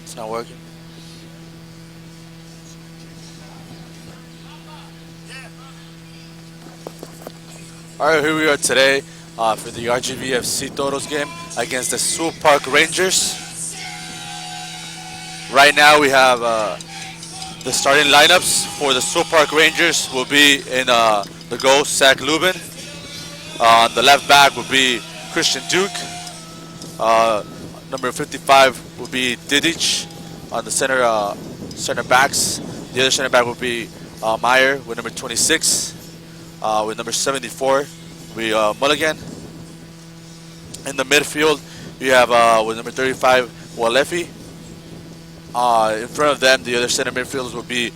It's not working. All right, here we are today for the RGVFC Toros game against the Swope Park Rangers. Right now we have the starting lineups for the Swope Park Rangers will be in the goal, Zach Lubin. On the left back will be Christian Duke. Number 55 will be Didic. On the center backs, the other center back will be Meyer with number 26. With number 74, we Mulligan. In the midfield, you have with number 35, Walefi. In front of them, the other center midfielders will be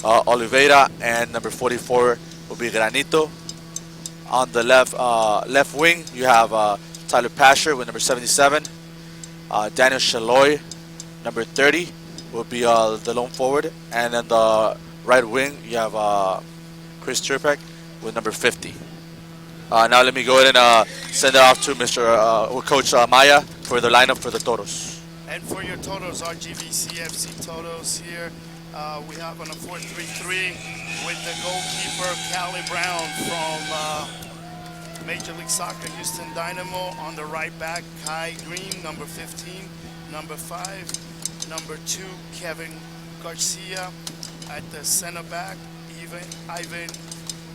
Oliveira, and number 44 will be Granito. On the left wing, you have Tyler Pasher with number 77. Daniel Shaloy, number 30, will be the lone forward. And then the right wing, you have Chris Turpek with number 50. Now let me go ahead and send it off to Coach Maya for the lineup for the Toros. And for your Toros, RGVCFC Toros here, we have on a 4-3-3 with the goalkeeper Callie Brown from Major League Soccer Houston Dynamo. On the right back, Kai Green, number 15. Number 5, number 2, Kevin Garcia. At the center back, Ivan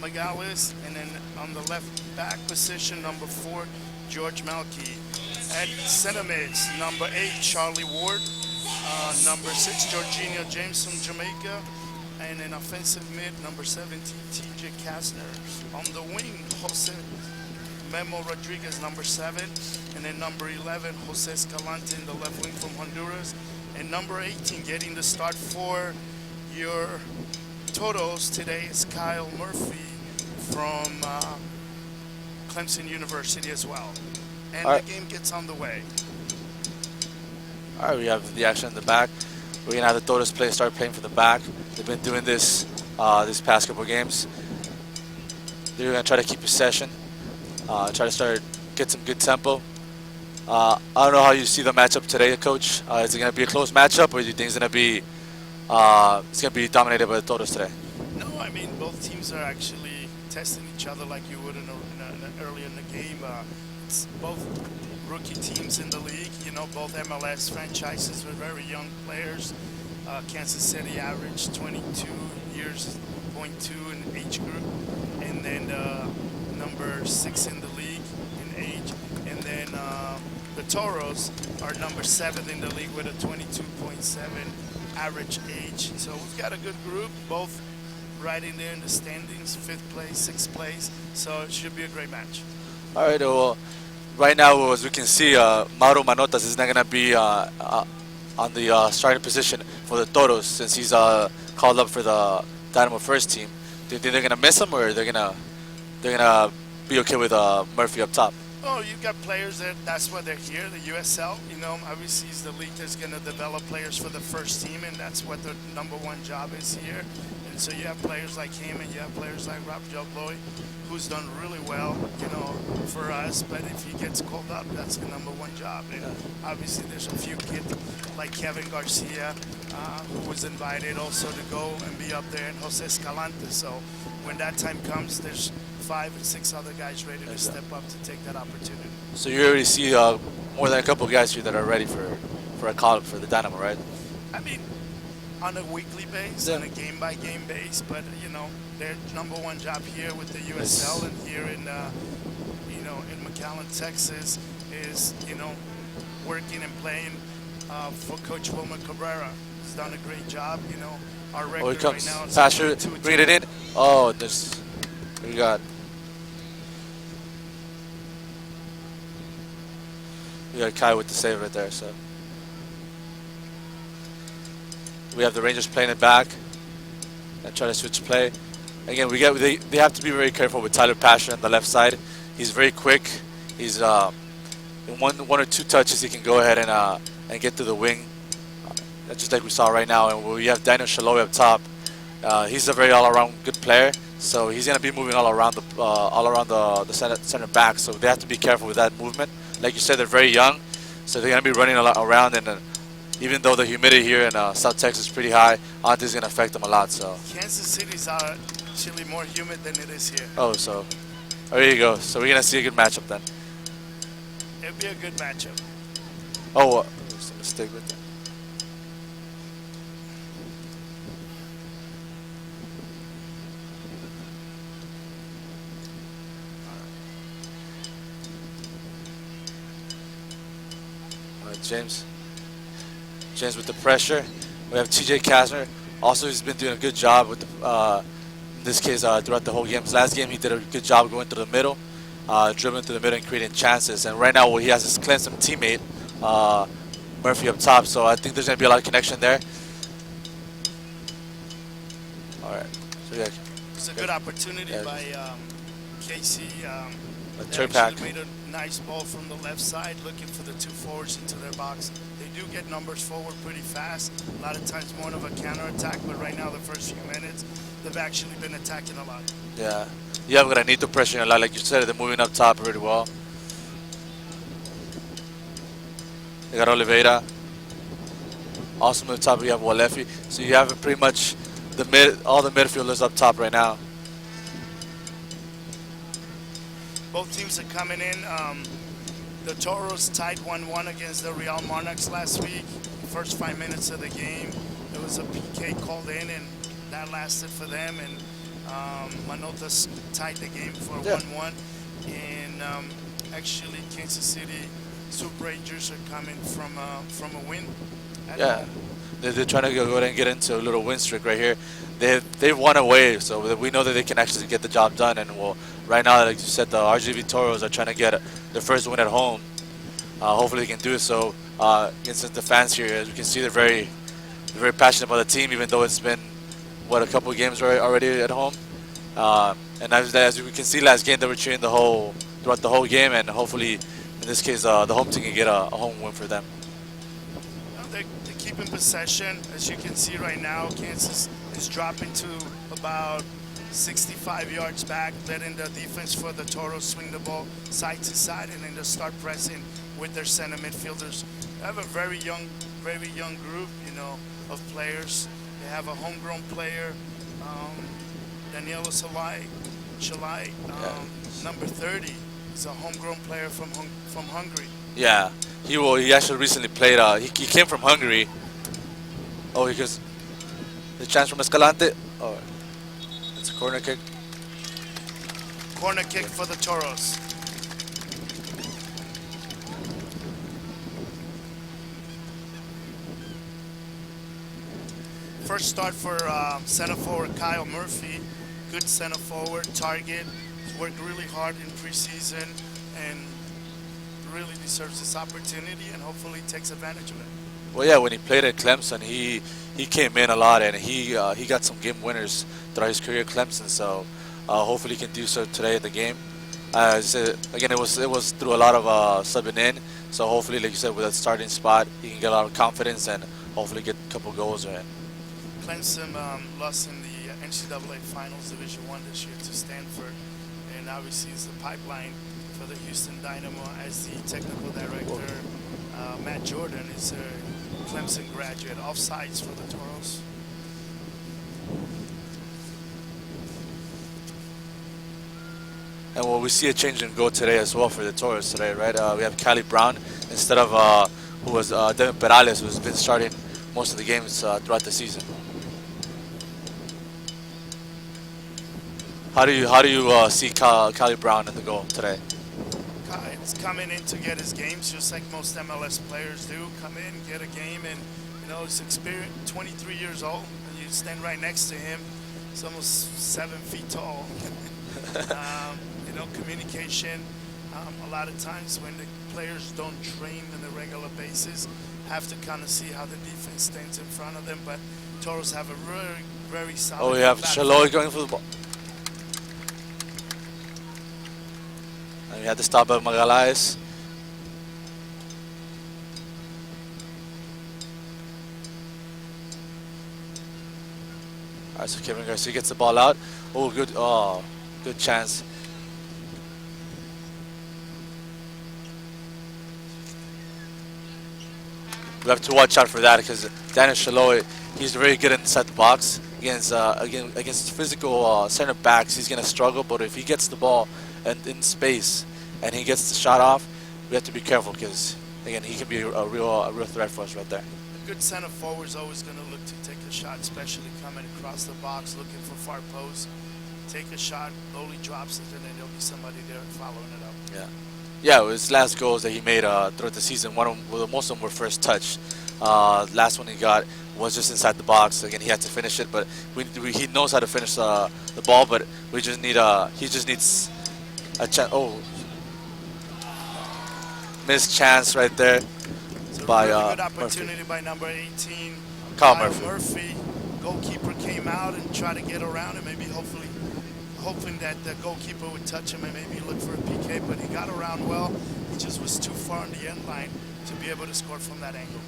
Magalis, and then on the left back position, number 4, George Malky. At center mids, number 8, Charlie Ward, number 6, Jorginho James from Jamaica, and an offensive mid, number 17, TJ Kastner. On the wing, Jose Memo Rodriguez, number 7, and then number 11, Jose Escalante in the left wing from Honduras, and number 18 getting the start for your Toros today is Kyle Murphy from Clemson University as well. And the game gets on the way. All right, we have the action in the back. We're gonna have the Toros start playing from the back. They've been doing this these past couple games. They're gonna try to keep possession, try to get some good tempo. I don't know how you see the matchup today, Coach. Is it gonna be a close matchup, or do you think it's gonna be dominated by the Toros today? No, I mean both teams are actually testing each other like you would earlier in the game. It's both rookie teams in the league, you know, both MLS franchises with very young players. Kansas City averaged 22 years, .2 in age group, and then number 6 in the league in age, and then the Toros are number 7 in the league with a 22.7 average age. So we've got a good group, both right in there in the standings, 5th place, 6th place. So it should be a great match. All right. Well, right now, as we can see, Mauro Manotas is not going to be on the starting position for the Toros since he's called up for the Dynamo first team. Do you think they're going to miss him, or they're gonna be okay with Murphy up top? Oh, you've got players that's why they're here, the USL. You know, obviously it's the league that's going to develop players for the first team, and that's what the #1 job is here. And so you have players like him, and you have players like Rob Jogloy, who's done really well, you know, for us. But if he gets called up, that's the #1 job. And obviously there's a few kids like Kevin Garcia, who was invited also to go and be up there, and Jose Escalante. So when that time comes, there's 5 and 6 other guys ready to step up to take that opportunity. So you already see more than a couple of guys here that are ready for a call-up for the Dynamo, right? I mean, on a weekly base, on a game-by-game base, but you know, their #1 job here with the USL and here in you know, in McAllen, Texas, is, you know, working and playing for Coach Wilmer Cabrera. He's done a great job. You know, our record right now is Pasher, bring it in. Oh, we got Kai with the save right there. So we have the Rangers playing it back and trying to switch play. Again, they have to be very careful with Tyler Pasher on the left side. He's very quick. He's in one or two touches he can go ahead and get to the wing. That's just like we saw right now. And we have Daniel Shaloy up top. He's a very all-around good player. So he's going to be moving all around the center back. So they have to be careful with that movement. Like you said, they're very young, so they're going to be running a lot around, and even though the humidity here in South Texas is pretty high, I don't think it's gonna affect them a lot. So, Kansas City's actually more humid than it is here. so there you go. So we're gonna see a good matchup then. It'll be a good matchup. There's a mistake with that. James with the pressure. We have TJ Kasner. Also, he's been doing a good job with in this case throughout the whole game. Last game, he did a good job going through the middle, dribbling through the middle and creating chances. And right now, what he has is Clemson teammate Murphy up top. So I think there's going to be a lot of connection there. All right. So yeah, it's a good opportunity by Casey. They made a nice ball from the left side, looking for the two forwards into their box. They do get numbers forward pretty fast. A lot of times more of a counterattack, but right now the first few minutes, they've actually been attacking a lot. Yeah, we're gonna need to pressure a lot, like you said. They're moving up top really well. They got Oliveira. Also on the top, we have Walefi. So you have pretty much all the midfielders up top right now. Both teams are coming in. The Toros tied 1-1 against the Real Monarchs last week. First 5 minutes of the game, there was a PK called in, and that lasted for them. And Manotas tied the game for 1-1. And actually, Kansas City Swope Rangers are coming from a win. They're trying to go ahead and get into a little win streak right here. They've won away, so we know that they can actually get the job done. And right now, like you said, the RGV Toros are trying to get their first win at home. Hopefully, they can do it. So against the fans here, as we can see, they're very passionate about the team, even though it's been a couple of games already at home. And as we can see, last game they were cheering throughout the whole game, and hopefully, in this case, the home team can get a home win for them. They're keeping possession. As you can see right now, Kansas is dropping to about 65 yards back, letting the defense for the Toros swing the ball side to side, and then they start pressing with their center midfielders. They have a very young group, of players. They have a homegrown player, Daniela Shalai, number 30. He's a homegrown player from Hungary. Yeah, he actually recently played. He came from Hungary. Oh, because the chance from Escalante. Oh, it's a corner kick. Corner kick for the Toros. First start for center forward Kyle Murphy. Good center forward, target. Worked really hard in preseason and really deserves this opportunity and hopefully takes advantage of it. Well, yeah, when he played at Clemson, he came in a lot and he got some game winners throughout his career at Clemson. So hopefully he can do so today in the game. Again, it was through a lot of subbing in. So hopefully, like you said, with a starting spot, he can get a lot of confidence and hopefully get a couple goals in. Clemson lost in the NCAA Finals Division I this year to Stanford, and obviously it's the pipeline for the Houston Dynamo as the technical director. Matt Jordan is a Clemson graduate. Offsides for the Toros. And we see a change in goal today as well for the Toros today, right? We have Callie Brown instead of who was Devin Perales, who's been starting most of the games throughout the season. How do you see Callie Brown in the goal today? He's coming in to get his games, just like most MLS players do. Come in, get a game, and he's experienced, 23 years old, and you stand right next to him. He's almost 7 feet tall. Communication. A lot of times when the players don't train on a regular basis, have to kind of see how the defense stands in front of them. But Toros have a very, very solid. Oh, we have Shaloi going for the ball. And we had the stop by Magalhaes. Alright, so Kevin Garcia gets the ball out. Oh, good chance. we have to watch out for that because Daniel Shaloi, he's very good inside the box against physical center backs. He's gonna struggle, but if he gets the ball and in space and he gets the shot off, we have to be careful because again he can be a real threat for us right there. A good center forward is always going to look to take a shot, especially coming across the box, looking for far post. Take a shot, lowly drops it, and then there'll be somebody there following it up. Yeah. Yeah, his last goals that he made throughout the season, most of them were first touch. Last one he got was just inside the box. Again, he had to finish it, but he knows how to finish the ball. But we just need he just needs a chance. Oh, missed chance right there So by really good Murphy. opportunity by number 18, Kyle Kyle Murphy. Goalkeeper came out and tried to get around it, maybe hoping that the goalkeeper would touch him and maybe look for a PK, but he got around well. He just was too far on the end line to be able to score from that angle.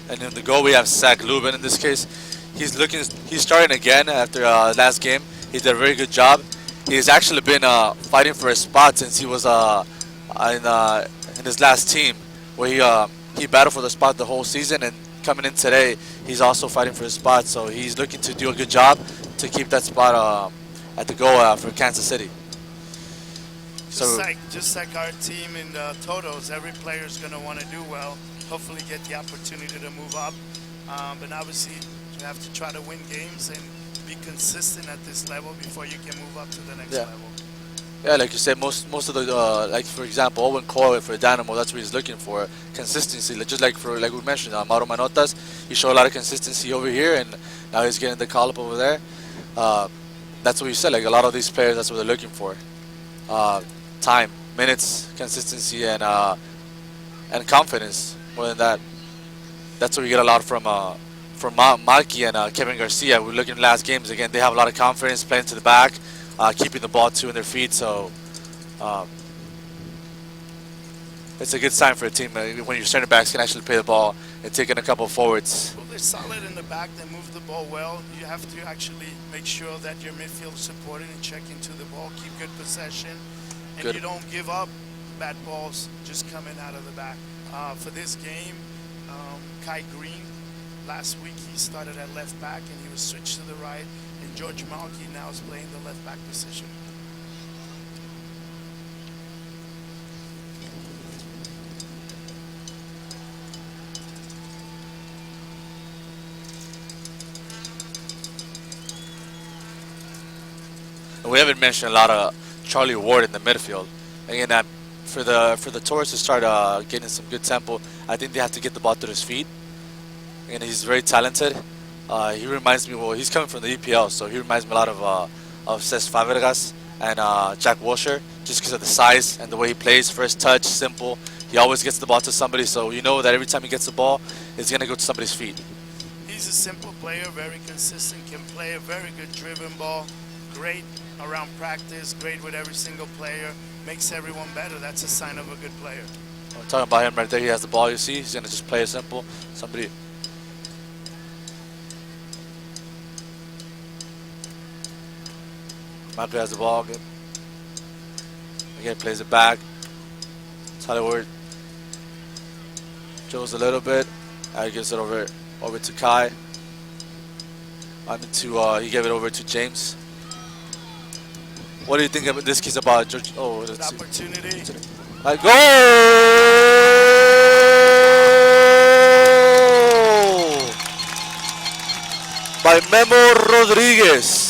And in the goal we have Zach Lubin in this case. He's starting again after last game. He did a very good job. He's actually been fighting for a spot since he was in his last team, where he battled for the spot the whole season, and coming in today, he's also fighting for his spot. So he's looking to do a good job to keep that spot at the goal for Kansas City. Just like our team in the Totos, every player is going to want to do well, hopefully get the opportunity to move up. But obviously, you have to try to win games and be consistent at this level before you can move up to the next level. Yeah, like you said, most of the like for example, Owen Coyle for Dynamo, that's what he's looking for, consistency. Just like we mentioned, Mauro Manotas, he showed a lot of consistency over here, and now he's getting the call up over there. That's what you said. Like a lot of these players, that's what they're looking for: time, minutes, consistency, and confidence. More than that, that's what we get a lot from Malky and Kevin Garcia. We're looking at last games again. They have a lot of confidence playing to the back. Keeping the ball too in their feet, so it's a good sign for a team when your center backs can actually play the ball and take in a couple of forwards. Well, they're solid in the back. They move the ball well. You have to actually make sure that your midfield is supporting and check into the ball, keep good possession, and you don't give up bad balls just coming out of the back. For this game, Kai Green, last week he started at left back and he was switched to the right. And George Malky now is playing the left back position. And we haven't mentioned a lot of Charlie Ward in the midfield. Again, for the Taurus to start getting some good tempo, I think they have to get the ball to his feet. And he's very talented. He reminds me, well, he's coming from the EPL, so he reminds me a lot of Cesc Fabregas and Jack Wilshere, just because of the size and the way he plays. First touch, simple. He always gets the ball to somebody, so you know that every time he gets the ball, it's going to go to somebody's feet. He's a simple player, very consistent, can play a very good driven ball, great around practice, great with every single player, makes everyone better. That's a sign of a good player. I'm talking about him right there. He has the ball, you see. He's going to just play it simple. Somebody... Michael has the ball. Good. Again, plays it back. Hollywood shows a little bit. He gives it over to Kai. He gave it over to James. What do you think about this case about George? Oh, good opportunity. Goal by Memo Rodriguez.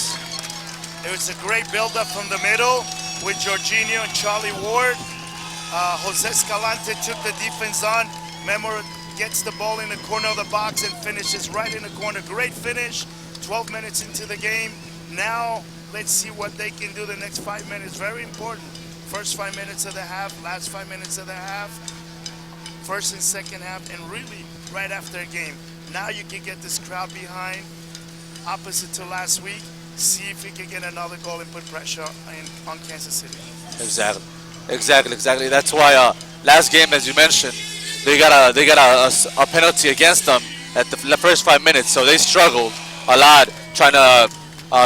It was a great build-up from the middle with Jorginho and Charlie Ward. Jose Escalante took the defense on. Memo gets the ball in the corner of the box and finishes right in the corner. Great finish. 12 minutes into the game. Now let's see what they can do the next 5 minutes. Very important. First 5 minutes of the half, last 5 minutes of the half, first and second half, and really right after a game. Now you can get this crowd behind, opposite to last week. See if he can get another goal and put pressure on Kansas City. Exactly. That's why last game, as you mentioned, they got a penalty against them at the first 5 minutes, so they struggled a lot trying to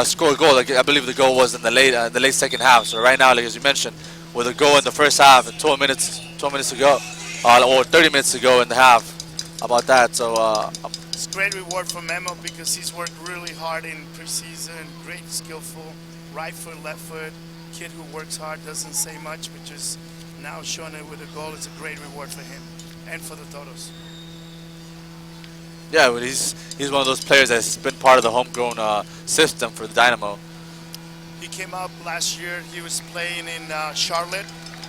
score a goal. Like I believe the goal was in the late second half. So right now, like as you mentioned, with a goal in the first half and 12 minutes to go, or 30 minutes to go in the half. How about that? So It's great reward for Memo because he's worked really hard in preseason. Great, skillful, right foot, left foot. Kid who works hard, doesn't say much, but just now showing it with a goal. It's a great reward for him and for the Totos. yeah, but he's one of those players that's been part of the homegrown system for the Dynamo. He came up last year. He was playing in Charlotte.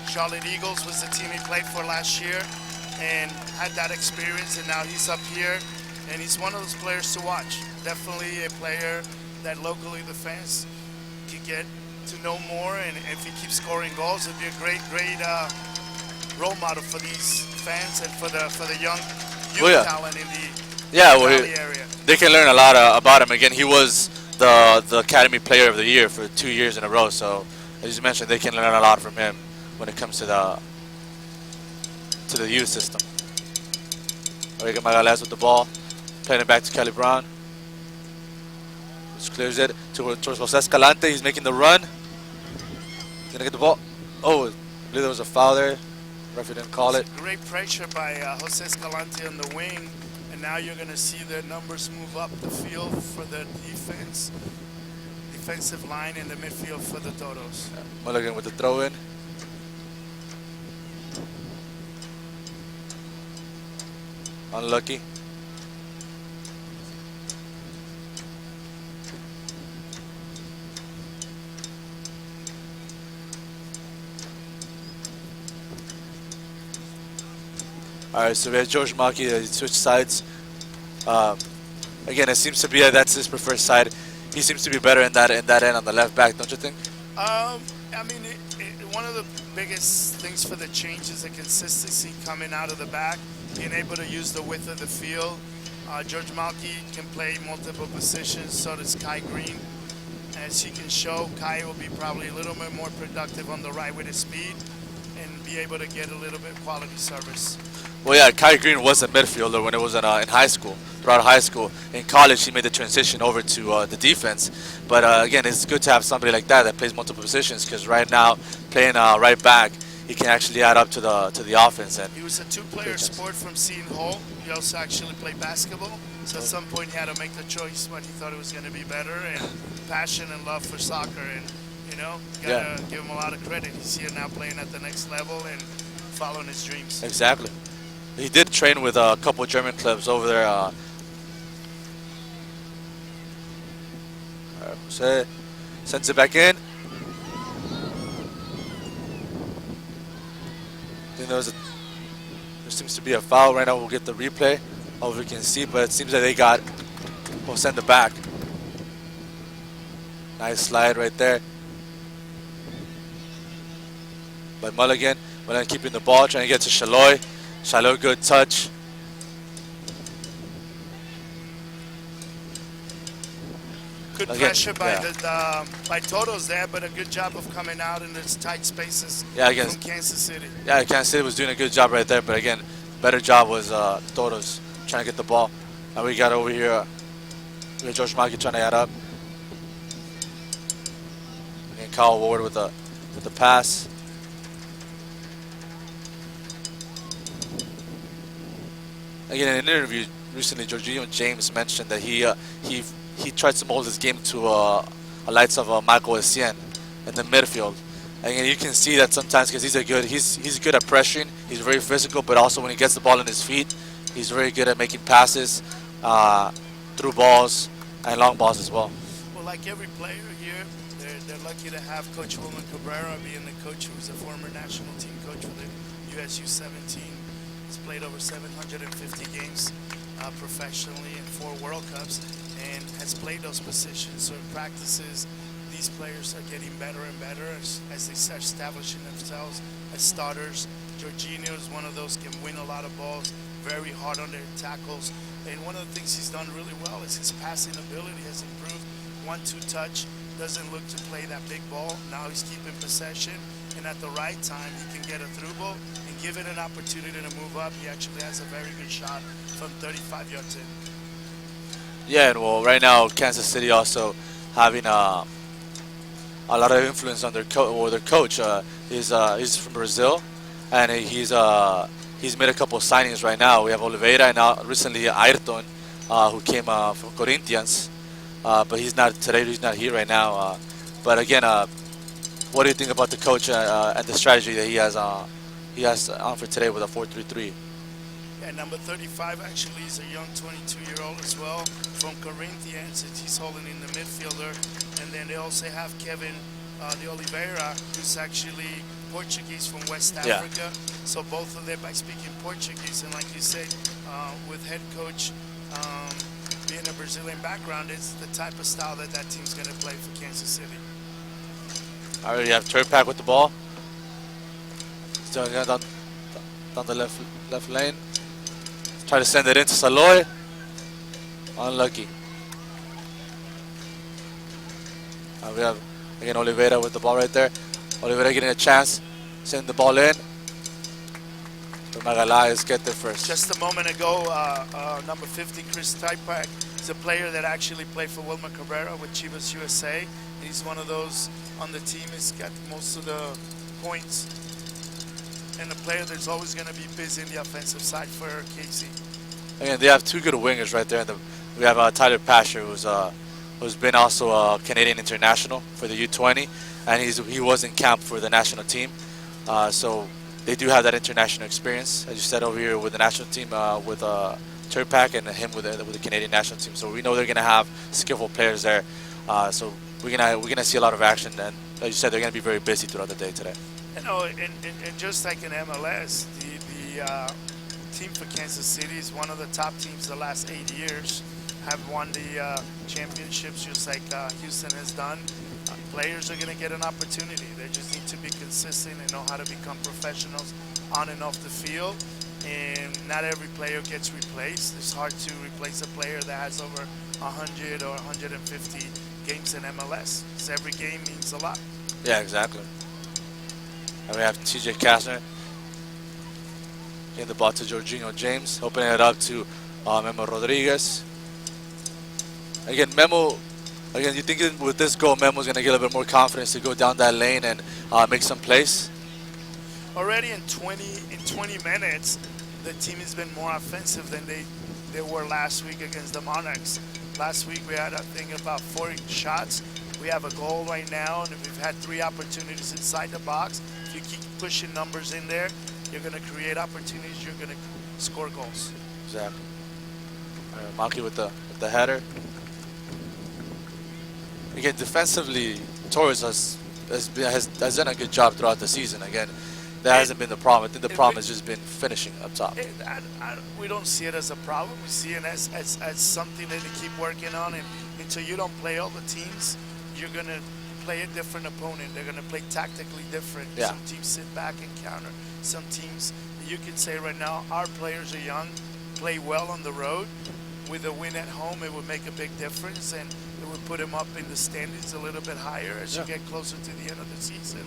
Charlotte Eagles was the team he played for last year and had that experience, and now he's up here, and he's one of those players to watch. Definitely a player that locally the fans could get to know more, and if he keeps scoring goals, it'd be a great role model for these fans and for the young youth talent in the Valley area. They can learn a lot about him. Again, he was the Academy Player of the Year for 2 years in a row. So, as you mentioned, they can learn a lot from him when it comes to the youth system. Origa Magalhães with the ball, playing it back to Kelly Brown. Just clears it towards Jose Escalante. He's making the run. He's gonna get the ball. Oh, I believe there was a foul there. Referee didn't call it. Great pressure by Jose Escalante on the wing. And now you're going to see the numbers move up the field for the defensive line in the midfield for the Totos. Mulligan with the throw in. Unlucky. Alright, so we have George Maki, he switched sides. Again, it seems to be that's his preferred side. He seems to be better in that end on the left back, don't you think? I mean, one of the biggest things for the change is the consistency coming out of the back, being able to use the width of the field. George Malky can play multiple positions, so does Kai Green. As he can show, Kai will be probably a little bit more productive on the right with his speed and be able to get a little bit quality service. Well, yeah, Kai Green was a midfielder when it was in high school. Throughout high school, in college, he made the transition over to the defense. But again, it's good to have somebody like that plays multiple positions because right now, playing right back, he can actually add up to the offense. And he was a two-player sport from Seton Hall. He also actually played basketball. So at some point, he had to make the choice, but he thought it was going to be better. And passion and love for soccer, and gotta give him a lot of credit. He's here now playing at the next level and following his dreams. Exactly. He did train with a couple of German clubs over there. Jose sends it back in. I think there seems to be a foul right now. We'll get the replay of we can see, but it seems that we'll send it back. Nice slide right there by Mulligan. Mulligan keeping the ball, trying to get to Shaloy. Shaloy, good touch. Good pressure by Totos there, but a good job of coming out in those tight spaces from Kansas City. Yeah, Kansas City was doing a good job right there, but again, better job was Totos trying to get the ball. And we got over here, we got George Maki trying to add up. And Kyle Ward with the pass. Again, in an interview recently, Jorginho James mentioned that he tried to mold his game to a lights of Michael Essien in the midfield. And you can see that sometimes because he's good at pressuring. He's very physical, but also when he gets the ball in his feet, he's very good at making passes through balls and long balls as well. Well, like every player here, they're lucky to have Coach Wilman Cabrera being the coach who's a former national team coach for the USU 17. He's played over 750 games professionally in 4 World Cups and has played those positions. So in practices, these players are getting better and better as they start establishing themselves as starters. Jorginho is one of those, can win a lot of balls, very hard on their tackles. And one of the things he's done really well is his passing ability has improved. 1-2 touch, doesn't look to play that big ball. Now he's keeping possession, and at the right time, he can get a through ball and give it an opportunity to move up. He actually has a very good shot from 35 yards in. Yeah, and well, right now Kansas City also having a lot of influence on their coach. He's from Brazil, and he's made a couple of signings right now. We have Oliveira and now recently Ayrton, who came from Corinthians, but he's not today. He's not here right now. But again, what do you think about the coach and the strategy that he has on for today with a 4-3-3? And number 35 actually is a young 22-year-old as well from Corinthians. He's holding in the midfielder. And then they also have Kevin de Oliveira, who's actually Portuguese from West Africa. So both of them by speaking Portuguese. And like you said, with head coach being a Brazilian background, it's the type of style that team's going to play for Kansas City. I already have Turpak with the ball. Still down the left lane. Try to send it into Saloy. Unlucky. We have again Oliveira with the ball right there. Oliveira getting a chance. Send the ball in. But Magallanes get there first. Just a moment ago, number 50, Chris Typak, is a player that actually played for Wilmer Cabrera with Chivas USA. He's one of those on the team. He's got most of the points. And a player that's always going to be busy in the offensive side for KC. Again, they have two good wingers right there. We have Tyler Pasher, who's been also a Canadian international for the U20, and he was in camp for the national team. So they do have that international experience, as you said over here with the national team, with Turpak and him with the Canadian national team. So we know they're going to have skillful players there. So we're gonna see a lot of action, and as you said, they're going to be very busy throughout the day today. You know, and just like in MLS, the team for Kansas City is one of the top teams the last 8 years. Have won the championships just like Houston has done. Players are going to get an opportunity. They just need to be consistent and know how to become professionals on and off the field. And not every player gets replaced. It's hard to replace a player that has over 100 or 150 games in MLS. Because every game means a lot. Yeah, exactly. And we have TJ Kastner getting the ball to Jorginho James, opening it up to Memo Rodriguez. Again, you think with this goal, Memo's going to get a little bit more confidence to go down that lane and make some plays? Already in 20 minutes, the team has been more offensive than they were last week against the Monarchs. Last week we had, I think, about 4 shots. We have a goal right now, and we've had 3 opportunities inside the box. If you keep pushing numbers in there, you're going to create opportunities. You're going to score goals. Exactly. Maki with the header. Again, defensively, Torres has done a good job throughout the season. Again, that hasn't been the problem. I think the problem has just been finishing up top. We don't see it as a problem. We see it as something that they keep working on. And until you don't play all the teams, you're going to play a different opponent. They're going to play tactically different. Yeah. Some teams sit back and counter. Some teams, you can say right now, our players are young, play well on the road. With a win at home, it would make a big difference, and it would put them up in the standings a little bit higher as you get closer to the end of the season.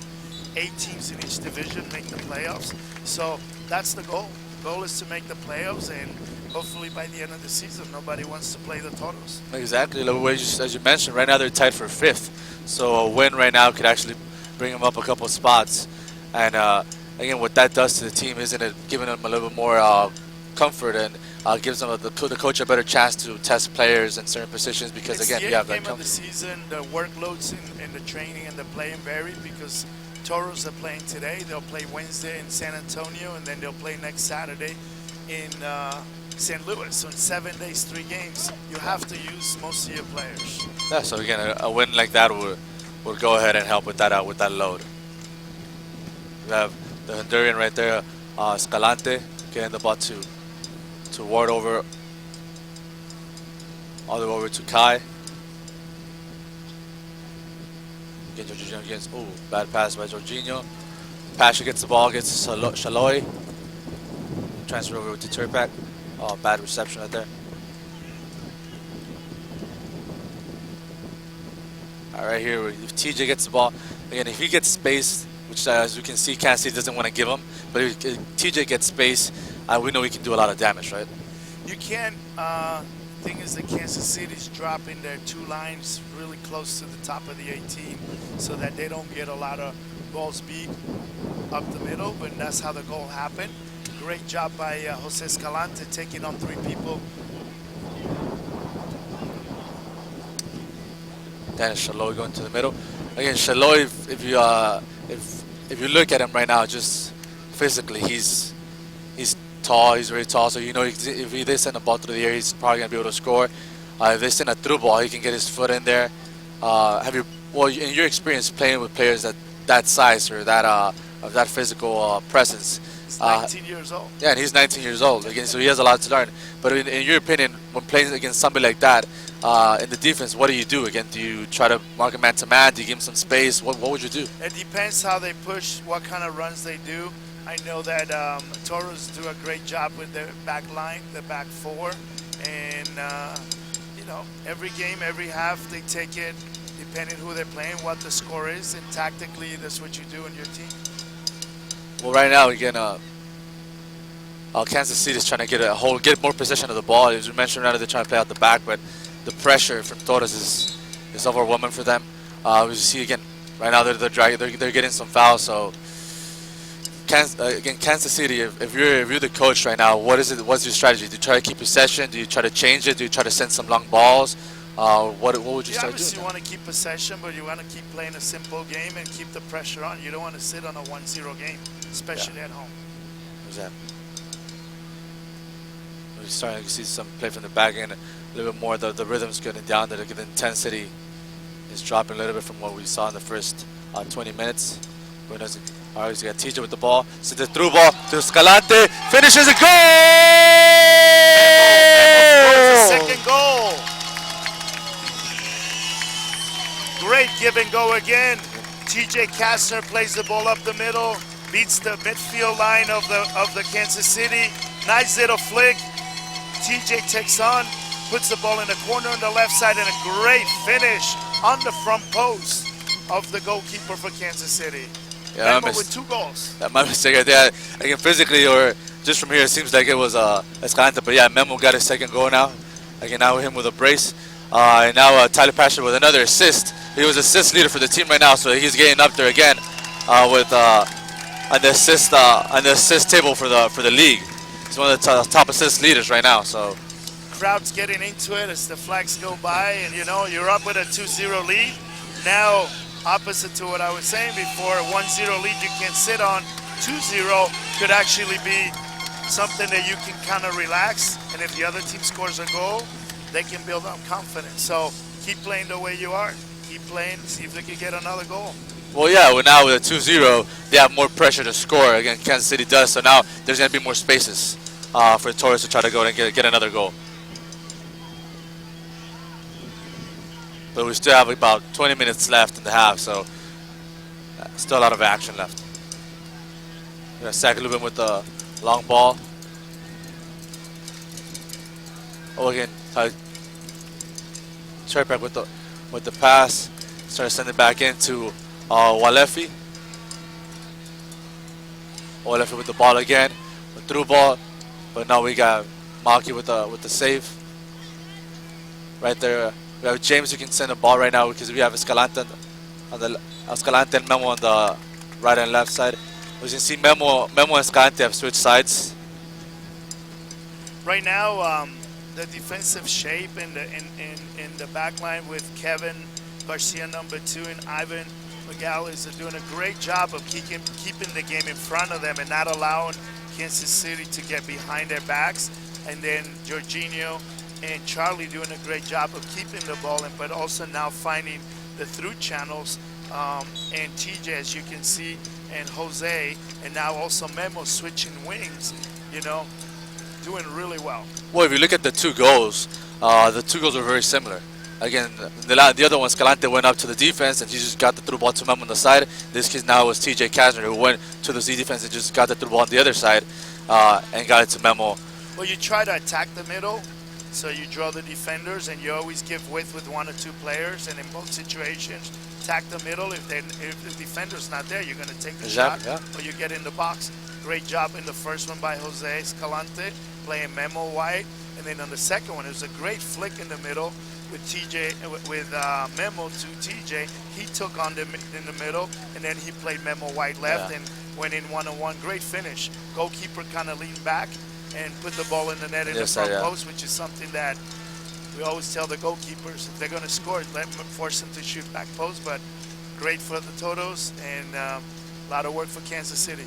8 teams in each division make the playoffs, so that's the goal. The goal is to make the playoffs, and hopefully by the end of the season, nobody wants to play the Toros. Exactly. As you mentioned, right now they're tied for 5th, so a win right now could actually bring them up a couple spots. And again, what that does to the team, isn't it giving them a little bit more comfort and gives them the coach a better chance to test players in certain positions, because again, you have that game of the season, the workloads in the training and the playing vary, because Toros are playing today. They'll play Wednesday in San Antonio, and then they'll play next Saturday in St. Louis. So in 7 days, 3 games, you have to use most of your players. Yeah. So again, a win like that would go ahead and help with that load. We have the Honduran right there, Escalante, getting the ball to ward over, all the way over to Kai. Again, Jorginho against, bad pass by Jorginho. Pasha gets the ball, gets Shaloy. Transfer over to Turpak. Oh, bad reception right there. All right, here, if TJ gets the ball, again, if he gets space, which as you can see, Kansas City doesn't want to give him, but if TJ gets space, we know he can do a lot of damage, right? You can't thing is that Kansas City's dropping their two lines really close to the top of the 18 so that they don't get a lot of balls beat up the middle, but that's how the goal happened. Great job by Jose Escalante taking on three people. Then Shaloi going to the middle. Again, Shaloi, if you look at him right now, just physically, he's tall. He's very tall. So you know, if they send a ball through the air, he's probably gonna be able to score. If they send a through ball, he can get his foot in there. Well, in your experience playing with players that size or that of that physical presence? He's 19 years old. Yeah, and he's 19 years old. Again, so he has a lot to learn. But in your opinion, when playing against somebody like that, in the defense, what do you do? Again, do you try to mark him man-to-man? Do you give him some space? What would you do? It depends how they push, what kind of runs they do. I know that Toros do a great job with their back line, the back four. And, you know, every game, every half, they take it, depending who they're playing, what the score is. And tactically, that's what you do in your team. Well, right now, again, Kansas City is trying to get more possession of the ball. As you mentioned, right now they're trying to play out the back, but the pressure from Toros is overwhelming for them. As you see again, right now they're getting some fouls. So Kansas City, if you're the coach right now, what's your strategy? Do you try to keep possession? Do you try to change it? Do you try to send some long balls? What would you start doing? Obviously you want to keep possession, but you want to keep playing a simple game and keep the pressure on. You don't want to sit on a 1-0 game, especially at home. Exactly. We're starting to see some play from the back end, a little bit more. The rhythm's getting down. The intensity is dropping a little bit from what we saw in the first 20 minutes. Buenos Aires got TJ with the ball. So the through ball to Escalante. Finishes a goal! The second goal. Great give and go again. TJ Kastner plays the ball up the middle, beats the midfield line of the Kansas City. Nice little flick. TJ takes on, puts the ball in the corner on the left side, and a great finish on the front post of the goalkeeper for Kansas City. Yeah, Memo with 2 goals. That my mistake right there. Again, physically or just from here, it seems like it was Escalante. But yeah, Memo got his second goal now. Again, now him with a brace. And now Tyler Pasher with another assist. He was assist leader for the team right now, so he's getting up there again with on the assist table for the league. He's one of the top assist leaders right now. So crowd's getting into it as the flags go by, and you know you're up with a 2-0 lead. Now, opposite to what I was saying before, a 1-0 lead you can sit on. 2-0 could actually be something that you can kind of relax, and if the other team scores a goal, they can build up confidence. So keep playing the way you are. Keep playing, see if they can get another goal. Well, yeah, now with a 2-0, they have more pressure to score. Again, Kansas City does, so now there's going to be more spaces for Torres to try to go and get another goal. But we still have about 20 minutes left in the half, so still a lot of action left. We're going to sack a little bit with the long ball. Oh, again, straight back with the pass. Try to send it back into Walefi. Walefi with the ball again, a through ball, but now we got Maki with the save. Right there, we have James who can send the ball right now because we have Escalante and Memo on the right and left side. As you can see, Memo and Escalante have switched sides. Right now, the defensive shape in the back line with Kevin Garcia, number 2, and Ivan Megales are doing a great job of keeping the game in front of them and not allowing Kansas City to get behind their backs. And then Jorginho and Charlie doing a great job of keeping the ball in, but also now finding the through channels. And TJ, as you can see, and Jose, and now also Memo switching wings, you know, doing really well. Well, if you look at the 2 goals are very similar. Again, the other one, Escalante went up to the defense and he just got the through ball to Memo on the side. This case now was TJ Kastner who went to the Z defense and just got the through ball on the other side and got it to Memo. Well, you try to attack the middle, so you draw the defenders and you always give width with 1 or 2 players, and in both situations, attack the middle. If the defender's not there, you're going to take the shot, or you get in the box. Great job in the first one by Jose Escalante, playing Memo wide, And then on the second one, it was a great flick in the middle with TJ, with Memo to TJ. He took on in the middle, and then he played Memo wide left and went in one-on-one. Great finish. Goalkeeper kind of leaned back and put the ball in the net in the front post, which is something that we always tell the goalkeepers, if they're going to score, force them to shoot back post. But great for the Totos, and a lot of work for Kansas City.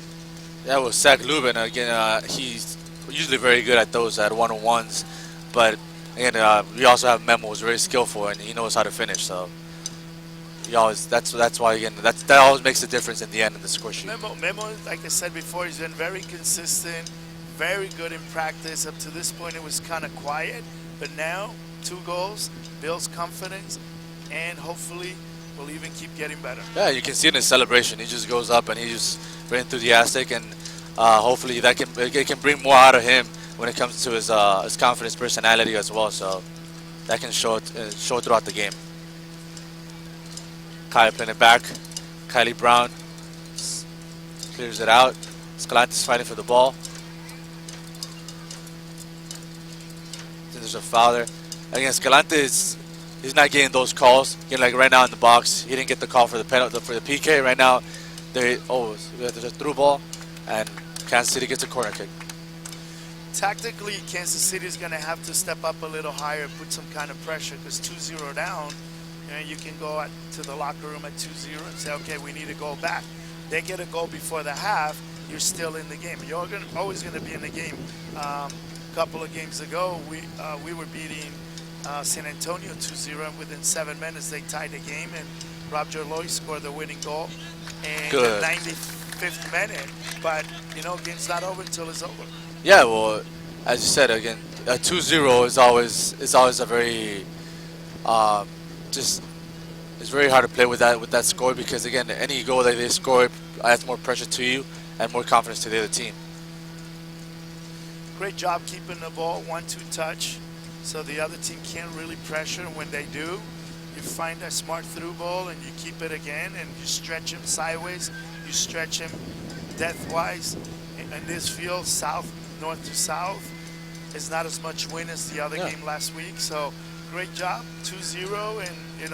Yeah, well, Zach Lubin, again, he's usually very good at those, at one-on-ones. But, again, we also have Memo, who's very skillful, and he knows how to finish. So, that's why, again, that always makes a difference in the end of the score sheet. Memo, like I said before, he's been very consistent, very good in practice. Up to this point, it was kind of quiet. But now, 2 goals, builds confidence, and hopefully will even keep getting better. Yeah, you can see in his celebration. He just goes up and he's just very enthusiastic, and hopefully it can bring more out of him when it comes to his confidence, personality as well. So that can show throughout the game. Kai playing it back. Kylie Brown clears it out. Escalante's fighting for the ball. There's a foul there. Again, Escalante he's not getting those calls. Again, like right now in the box, he didn't get the call for the penalty for the PK. Right now, there's a through ball, and Kansas City gets a corner kick. Tactically, Kansas City is going to have to step up a little higher, put some kind of pressure, because 2-0 down, you can go to the locker room at 2-0 and say, okay, we need to go back. They get a goal before the half, you're still in the game. You're always going to be in the game. A couple of games ago, we were beating San Antonio 2-0, and within 7 minutes they tied the game, and Rob Jorloy scored the winning goal in the 95th minute. But game's not over until it's over. Yeah, well, as you said, again, a 2-0 is always a very it's very hard to play with that score, because again, any goal that they score adds more pressure to you and more confidence to the other team. Great job keeping the ball 1-2 touch, so the other team can't really pressure. When they do, you find a smart through ball and you keep it again, and you stretch him sideways, you stretch him depth-wise. In this field, north to south, is not as much wind as the other game last week. So great job, 2-0, and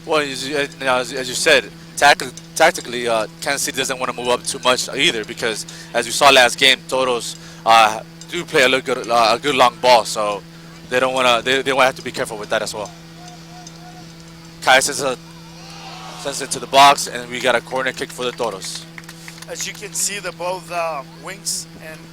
Well, as you said, tactically, Kansas City doesn't want to move up too much either, because as you saw last game, Toros do play a good long ball, so they don't want to. They have to be careful with that as well. Kai sends it to the box, and we got a corner kick for the Toros. As you can see, both wings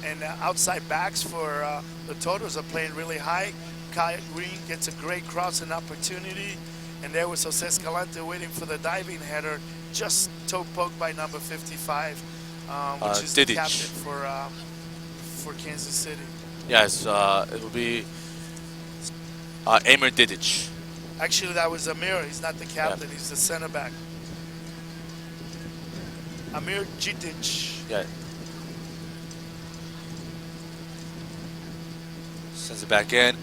and outside backs for the Toros are playing really high. Kai Green gets a great crossing opportunity, and there was Jose Escalante waiting for the diving header, just toe poked by number 55, which is the captain for Kansas City. Yes, it will be Amir Didic. Actually, that was Amir. He's not the captain. He's the center back. Amir Didic. Yeah. Sends it back in.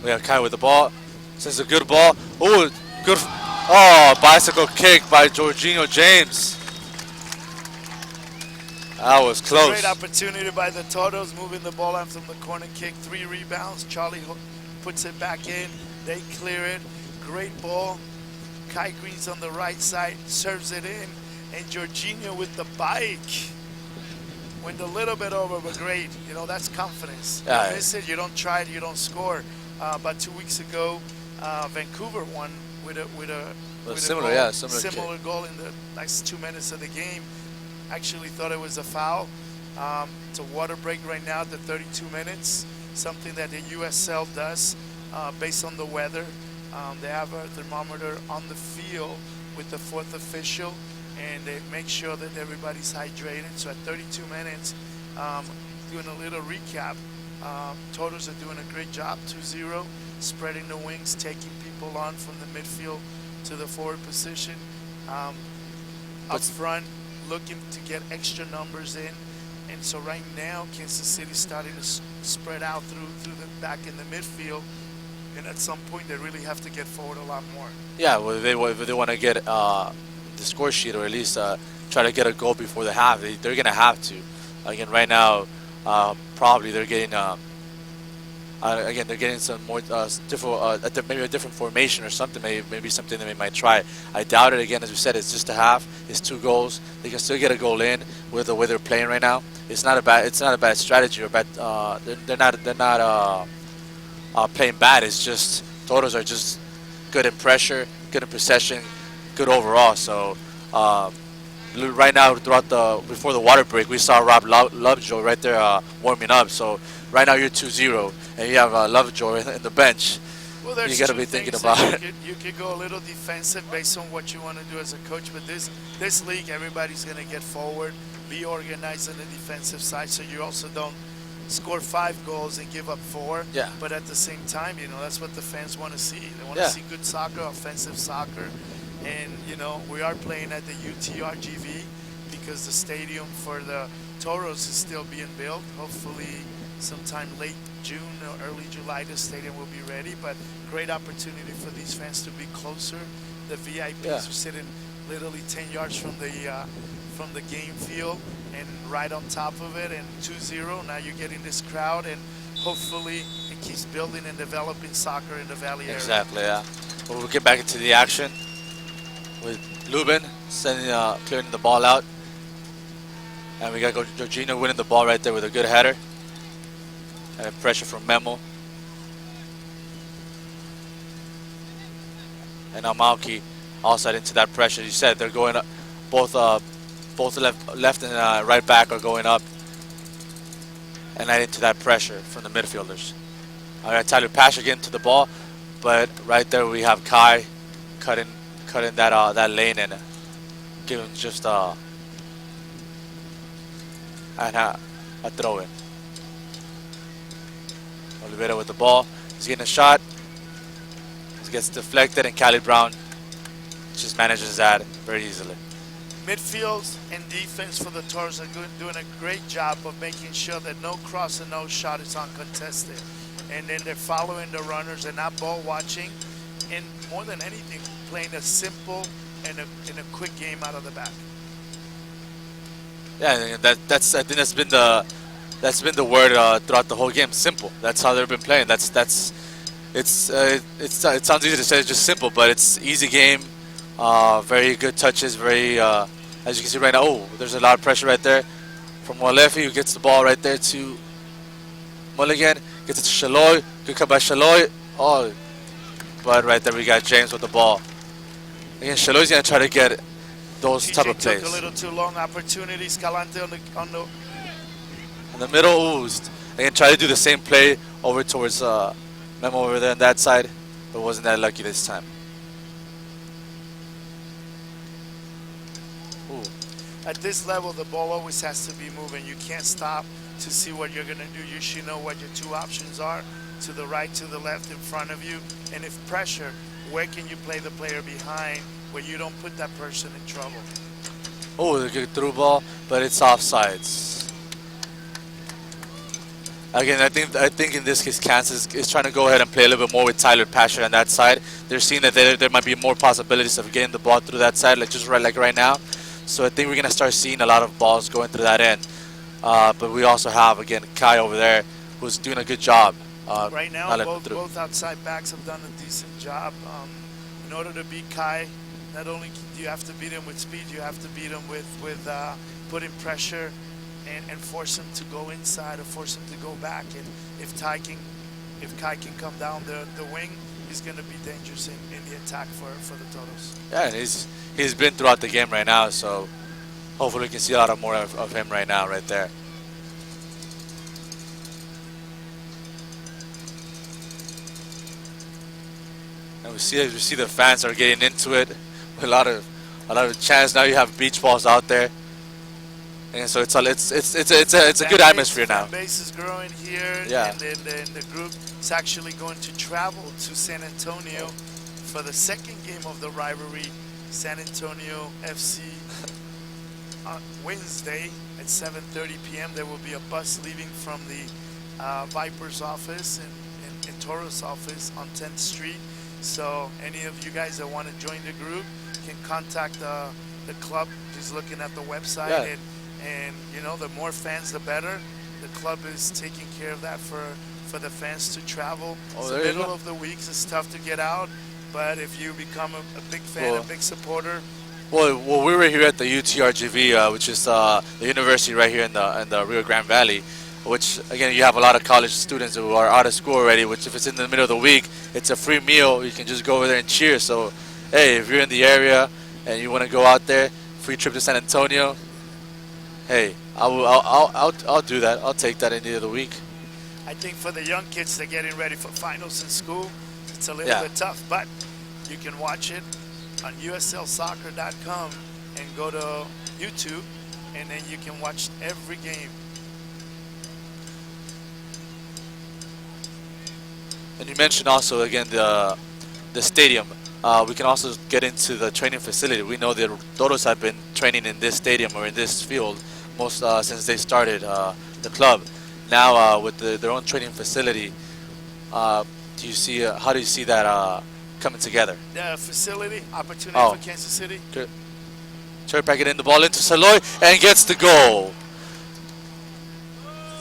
We have Kai with the ball. Sends a good ball. Oh, good. Oh, bicycle kick by Jorginho James. That was close. Great opportunity by the Totos, moving the ball after the corner kick. 3 rebounds. Charlie puts it back in. They clear it. Great ball. Kai Green's on the right side, serves it in. And Jorginho with the bike. Went a little bit over, but great. That's confidence. Yeah, you miss it, you don't try it, you don't score. About 2 weeks ago, Vancouver won with a similar goal in the last 2 minutes of the game. Actually thought it was a foul. It's a water break right now at the 32 minutes, something that the USL does based on the weather. They have a thermometer on the field with the 4th official, and they make sure that everybody's hydrated. So at 32 minutes, doing a little recap, Totos are doing a great job, 2-0, spreading the wings, taking people on from the midfield to the forward position. Up front, looking to get extra numbers in. And so right now, Kansas City's starting to spread out through the back in the midfield. And at some point, they really have to get forward a lot more. Yeah, well, if they want to get the score sheet, or at least try to get a goal before the half, they're going to have to. Again, right now, probably they're getting Again, they're getting some more maybe a different formation or something. Maybe something that they might try. I doubt it. Again, as we said, it's just a half. It's 2 goals. They can still get a goal in with the way they're playing right now. It's not a bad strategy or bad. They're not playing bad. It's just Toros are just good in pressure, good in possession, good overall. So right now, before the water break, we saw Rob Lovejoy right there warming up. So right now you're 2-0, and you have Lovejoy in the bench. Well, there's You got to two be thinking things about that it. you could go a little defensive based on what you want to do as a coach, but this league, everybody's going to get forward, be organized on the defensive side, so you also don't score 5 goals and give up 4. Yeah. But at the same time, that's what the fans want to see. They want Yeah. to see good soccer, offensive soccer, and we are playing at the UTRGV because the stadium for the Toros is still being built. Hopefully, sometime late June or early July, the stadium will be ready. But great opportunity for these fans to be closer. The VIPs Yeah. are sitting literally 10 yards from the game field and right on top of it. And 2-0, now you're getting this crowd, and hopefully it keeps building and developing soccer in the Valley area. Exactly. Yeah. Well, we'll get back into the action with Lubin clearing the ball out, and we got Jorginho winning the ball right there with a good header. And pressure from Memo. And now Malki also into that pressure. You said they're going up. Both left and right back are going up. And adding to that pressure from the midfielders. All right, Tyler Pasha getting to the ball, but right there we have Kai cutting that lane and giving just a throw in. Oliveira with the ball. He's getting a shot. He gets deflected, and Cali Brown just manages that very easily. Midfield and defense for the Toros are doing a great job of making sure that no cross and no shot is uncontested. And then they're following the runners and not ball watching. And more than anything, playing a simple and a quick game out of the back. Yeah, I think that's been the word throughout the whole game. Simple. That's how they've been playing. It sounds easy to say. It's just simple, but it's easy game. Very good touches. Very as you can see right now. Oh, there's a lot of pressure right there from Walefi, who gets the ball right there to Mulligan. Gets it to Shaloy. Good cut by Shaloy. Oh, but right there we got James with the ball. Again, Shaloy's gonna try to get those type of plays. Took a little too long. Opportunity. Escalante on the In the middle, oozed. Again, try to do the same play over towards Memo over there on that side, but wasn't that lucky this time. Ooh. At this level, the ball always has to be moving. You can't stop to see what you're going to do. You should know what your 2 options are, to the right, to the left, in front of you. And if pressure, where can you play the player behind where you don't put that person in trouble? Oh, the good through ball, but it's offsides. Again, I think in this case, Kansas is trying to go ahead and play a little bit more with Tyler Pasher on that side. They're seeing that there might be more possibilities of getting the ball through that side, like right now. So I think we're gonna start seeing a lot of balls going through that end. But we also have again Kai over there, who's doing a good job. Right now, both outside backs have done a decent job. In order to beat Kai, not only do you have to beat him with speed, you have to beat him with putting pressure and force him to go inside or force him to go back. And if Kai can come down the wing, he's going to be dangerous in the attack for the Toros. Yeah, and he's been throughout the game right now, so hopefully we can see a lot more of him right now, right there. And we see the fans are getting into it with a lot of chants. Now you have beach balls out there. And so it's a good atmosphere now. The base is growing here, Yeah. and then the group is actually going to travel to San Antonio for the second game of the rivalry. San Antonio FC on Wednesday at 7:30 p.m. There will be a bus leaving from the Vipers office and Toros office on 10th Street. So any of you guys that want to join the group can contact the club. Just looking at the website. Yeah. And you know, the more fans, the better. The club is taking care of that for for the fans to travel. Oh, The there you middle go. of the weeks it's tough to get out, but if you become a big fan, Well, a big supporter, well, we were here at the UTRGV, which is the university right here in the Rio Grande Valley. Which again, you have a lot of college students who are out of school already. Which, if it's in the middle of the week, it's a free meal. You can just go over there and cheer. So, hey, if you're in the area and you want to go out there, free trip to San Antonio. Hey, I'll do that. I'll take that any of the week. I think for the young kids, they're getting ready for finals in school. It's a little Yeah. bit tough, but you can watch it on uslsoccer.com and go to YouTube, and then you can watch every game. And you mentioned also again the stadium. We can also get into the training facility. We know that Toros have been training in this stadium or in this field most since they started the club. Now with their own training facility, do you see how do you see that coming together? The facility, opportunity Oh. for Kansas City. Good. Turpak getting the ball into Saloy and gets the goal.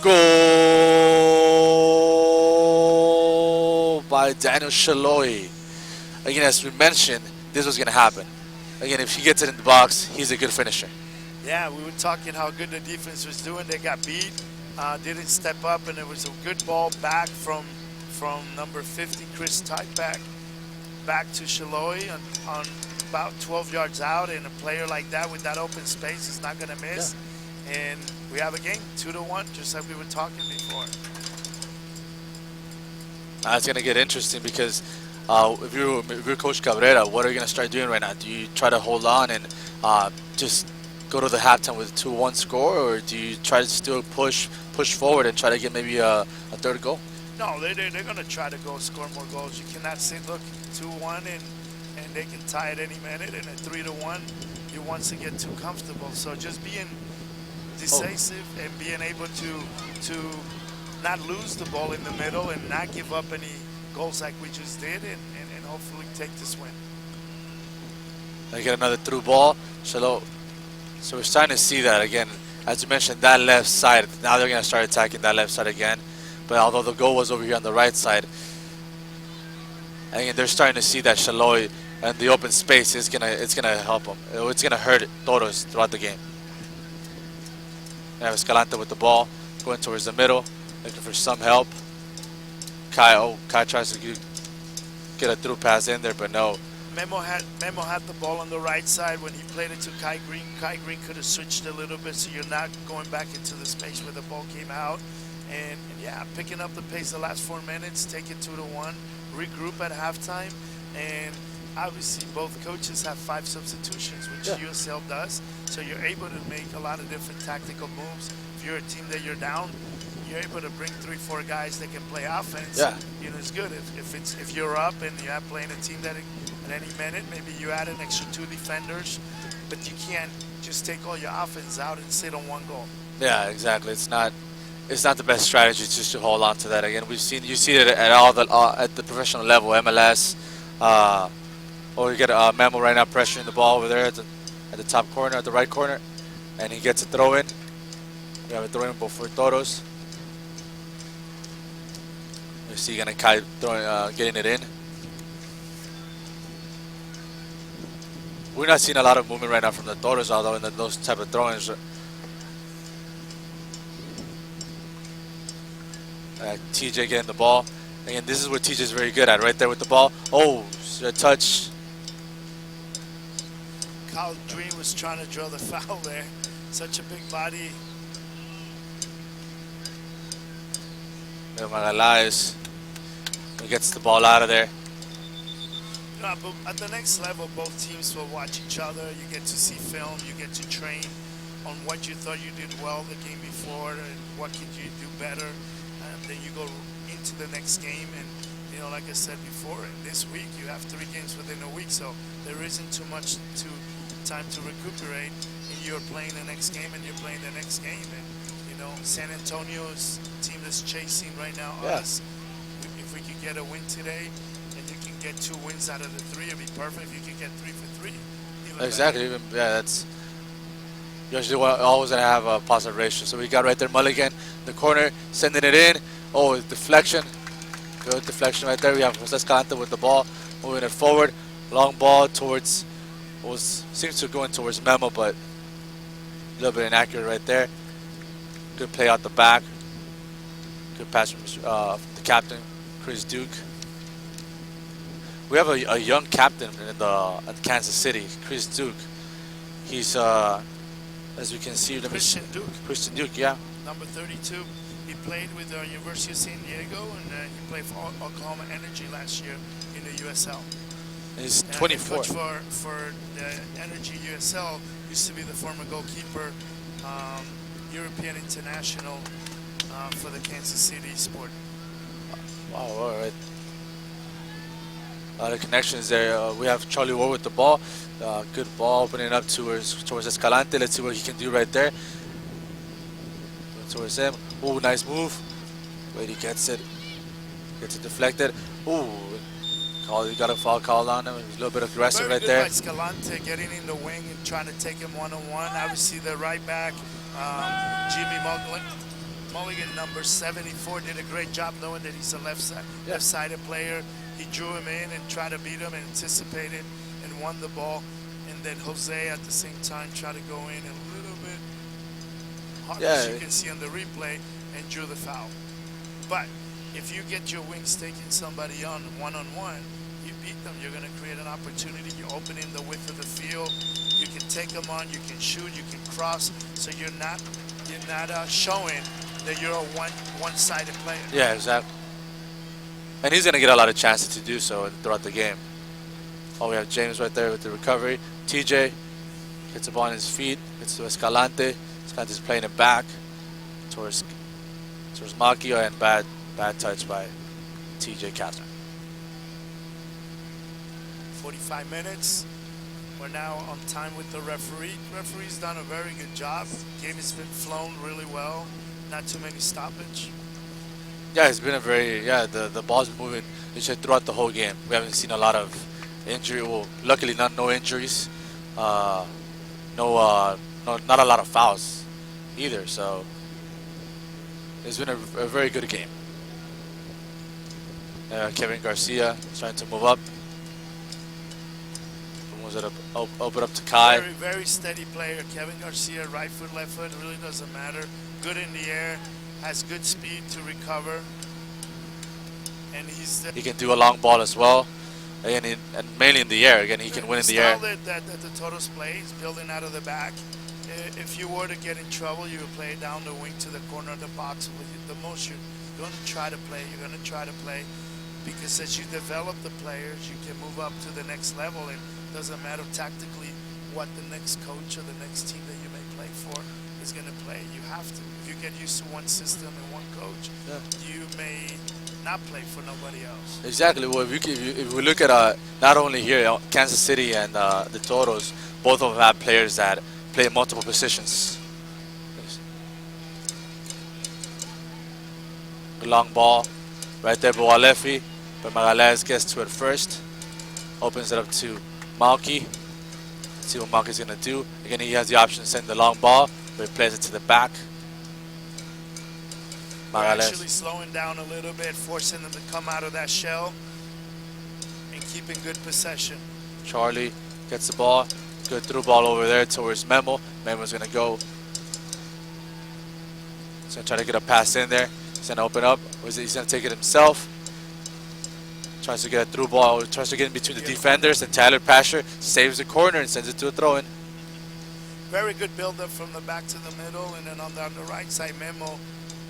Goal by Daniel Shaloy. Again, as we mentioned, this was going to happen. Again, if he gets it in the box, he's a good finisher. Yeah, we were talking how good the defense was doing. They got beat, didn't step up, and it was a good ball back from number 50, Chris Typeback, back to Shaloy on about 12 yards out. And a player like that with that open space is not going to miss. Yeah. And we have a game, 2-1, just like we were talking before. It's going to get interesting because if you're Coach Cabrera, what are you going to start doing right now? Do you try to hold on and just go to the halftime with a 2-1 score, or do you try to still push forward and try to get maybe a third goal? No, they're going to try to go score more goals. You cannot say, look, 2-1 and they can tie it any minute, and at 3-1, you want to get too comfortable. So just being decisive and being able to not lose the ball in the middle and not give up any goals like we just did, and hopefully take this win. They get another through ball. So we're starting to see that again. As you mentioned, that left side. Now they're going to start attacking that left side again. But although the goal was over here on the right side, again, they're starting to see that Shaloy and the open space it's gonna help them. It's gonna hurt Toros throughout the game. They have Escalante with the ball, going towards the middle, looking for some help. Kai tries to get a through pass in there, but no. Memo had the ball on the right side when he played it to Kai Green. Kai Green could have switched a little bit, so you're not going back into the space where the ball came out. And yeah, picking up the pace the last 4 minutes, take it 2-1, regroup at halftime, and obviously both coaches have 5 substitutions, which USL does. So you're able to make a lot of different tactical moves. If you're a team that you're down, you're able to bring 3-4 guys that can play offense. Yeah. You know, it's good. If you're up and you're playing a team that at any minute, maybe you add an extra 2 defenders, but you can't just take all your offense out and sit on 1 goal. Yeah, exactly. It's not the best strategy just to hold on to that. Again, you see it at at the professional level, MLS. Or you get a Memo right now pressuring the ball over there at the top corner, at the right corner, and he gets a throw in. We have a throw in for Toros. You see Kai getting it in. We're not seeing a lot of movement right now from the Toros, although in those type of throw-ins. TJ getting the ball. Again, this is what TJ is very good at, right there with the ball. Oh, a touch. Kyle Green was trying to draw the foul there. Such a big body. Magalaes gets the ball out of there. Yeah, but at the next level, both teams will watch each other. You get to see film. You get to train on what you thought you did well the game before and what could you do better. And then you go into the next game. And, you know, like I said before, this week you have 3 games within a week. So there isn't too much time to recuperate. And you're playing the next game and you're playing the next game. And, you know, San Antonio's team that's chasing right now us. If we could get a win today, and you can get 2 wins out of the 3, it'd be perfect. If you can get 3 for 3, even Exactly. better. That's usually always gonna have a positive ratio. So we got right there Mulligan, the corner, sending it in. Oh, deflection. Good deflection right there. We have Jose Escalante with the ball, moving it forward. Long ball towards, seems to go in towards Memo, but a little bit inaccurate right there. Good play out the back. Good pass from the captain, Chris Duke. We have a young captain in Kansas City, Chris Duke. He's, as we can see, Christian Duke. Christian Duke, yeah. Number 32. He played with the University of San Diego, and he played for Oklahoma Energy last year in the USL. He's And 24. The coach for the Energy USL used to be the former goalkeeper, European international for the Kansas City Sport. Wow, all right. A lot of connections there. We have Charlie Ward with the ball. Good ball opening up towards Escalante. Let's see what he can do right there. Towards him. Ooh, nice move. Wait, he gets it. Gets it deflected. Ooh, you got a foul call on him. He was a little bit aggressive Very right good there. by Escalante getting in the wing and trying to take him one-on-one. Obviously, the right back, Jimmy Mulligan, number 74, did a great job knowing that he's a left-sided player. He drew him in and tried to beat him and anticipated and won the ball. And then Jose at the same time tried to go in a little bit hard, as you can see on the replay, and drew the foul. But if you get your wings taking somebody on one-on-one, you beat them. You're going to create an opportunity. You open in the width of the field. You can take them on. You can shoot. You can cross. So you're not showing that you're a one-sided player. Yeah, exactly. And he's going to get a lot of chances to do so throughout the game. Oh, we have James right there with the recovery. TJ gets the ball on his feet. Gets to Escalante. Escalante's playing it back towards Macchio, and bad touch by TJ Catherine. 45 minutes. We're now on time with the referee. Referee's done a very good job. Game has been flown really well. Not too many stoppage. Yeah, it's been a very, the ball's been moving throughout the whole game. We haven't seen a lot of injury. Well, luckily no injuries. Not a lot of fouls either. So it's been a very good game. Kevin Garcia trying to move up. Moves it up, open up to Kai. Very, very steady player. Kevin Garcia, right foot, left foot, really doesn't matter. Good in the air, has good speed to recover. And he can do a long ball as well. And mainly in the air. Again, he can win in the air. The style that the Toros play is building out of the back. If you were to get in trouble, you would play down the wing to the corner of the box. The most you're going to try to play, because as you develop the players, you can move up to the next level. And it doesn't matter tactically what the next coach or the next team that you may play for is going to play. You have to. If you get used to one system and one coach, you may not play for nobody else. Exactly. Well, if we look at not only here, Kansas City and the Toros, both of them have players that play multiple positions. Good long ball right there, Boalefi, but Magalhaes gets to it first. Opens it up to Malky. Let's see what Malky's going to do. Again, he has the option to send the long ball, but he plays it to the back. Magalhaes actually slowing down a little bit, forcing them to come out of that shell and keeping good possession. Charlie gets the ball. Good through ball over there towards Memo. Memo's going to go. He's going to try to get a pass in there. He's going to open up. He's going to take it himself. Tries to get a through ball. Tries to get in between the defenders. And Tyler Pasher saves the corner and sends it to a throw-in. Very good build-up from the back to the middle. And then on the right side, Memo,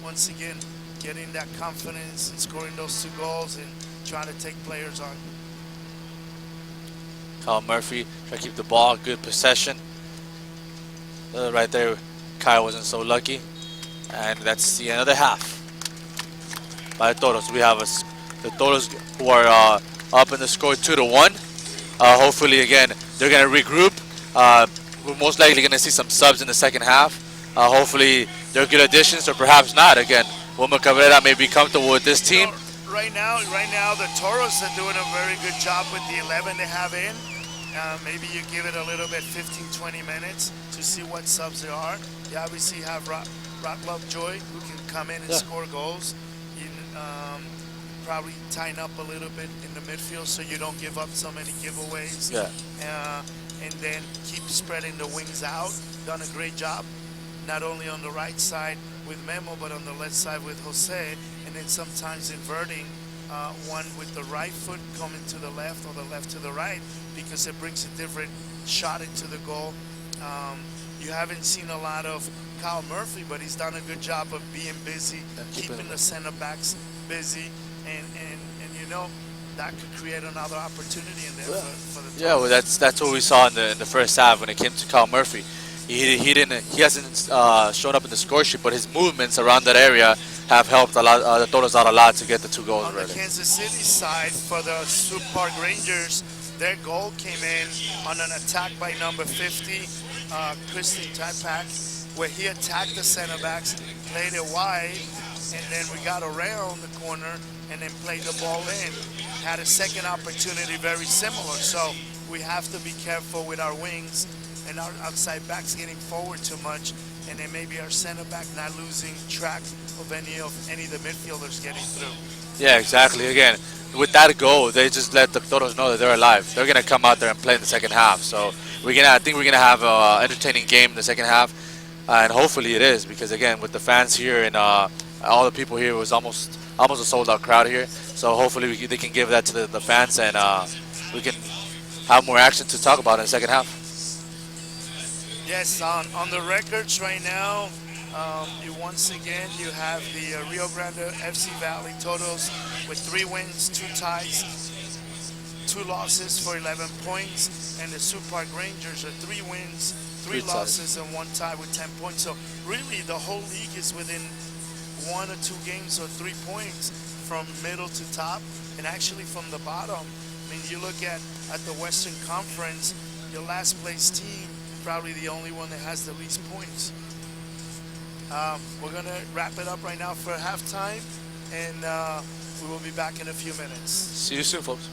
once again, getting that confidence and scoring those 2 goals and trying to take players on. Kyle Murphy try to keep the ball. Good possession. Right there, Kyle wasn't so lucky. And that's the end of the half. By the Toros, we have the Toros who are up in the score 2-1. Hopefully, again, they're going to regroup. We're most likely going to see some subs in the second half. Hopefully, they're good additions, or perhaps not. Again, Wilmer Cabrera may be comfortable with this team. Right now, the Toros are doing a very good job with the 11 they have in. Maybe you give it a little bit, 15-20 minutes, to see what subs there are. You obviously have Rock Lovejoy, who can come in and score goals. Um, Probably tighten up a little bit in the midfield so you don't give up so many giveaways. Yeah. Uh, and then keep spreading the wings out. Done a great job, not only on the right side with Memo, but on the left side with Jose. And then sometimes inverting one with the right foot coming to the left or the left to the right because it brings a different shot into the goal. Um, you haven't seen a lot of Kyle Murphy, but he's done a good job of being busy, keeping the center backs busy, and you know that could create another opportunity in there for the Yeah, well, Toros. that's what we saw in the first half when it came to Kyle Murphy. He hasn't shown up in the score sheet, but his movements around that area have helped a lot the Toros out a lot to get the 2 goals On the already. Kansas City side, for the Swope Park Rangers, their goal came in on an attack by number 50, Christian Typak, where he attacked the center backs, played it wide, and then we got around the corner and then played the ball in. Had a second opportunity very similar, so we have to be careful with our wings and our outside backs getting forward too much, and then maybe our center back not losing track of any of the midfielders getting through. Yeah, exactly. Again, with that goal, they just let the Toros know that they're alive. They're gonna come out there and play in the second half. So I think we're gonna have an entertaining game in the second half, and hopefully it is because again, with the fans here and all the people here, it was almost a sold out crowd here. So hopefully they can give that to the fans and we can have more action to talk about in the second half. Yes, on the records right now, once again you have the Rio Grande FC Valley Totos with 3 wins, 2 ties, 2 losses for 11 points, and the Sioux Park Rangers are 3 wins, 3 Three ties. losses, and 1 tie with 10 points. So really, the whole league is within 1 or 2 games or 3 points from middle to top, and actually from the bottom. I mean, you look at the Western Conference, your last place team probably the only one that has the least points. We're gonna wrap it up right now for halftime, and we will be back in a few minutes. See you soon, folks.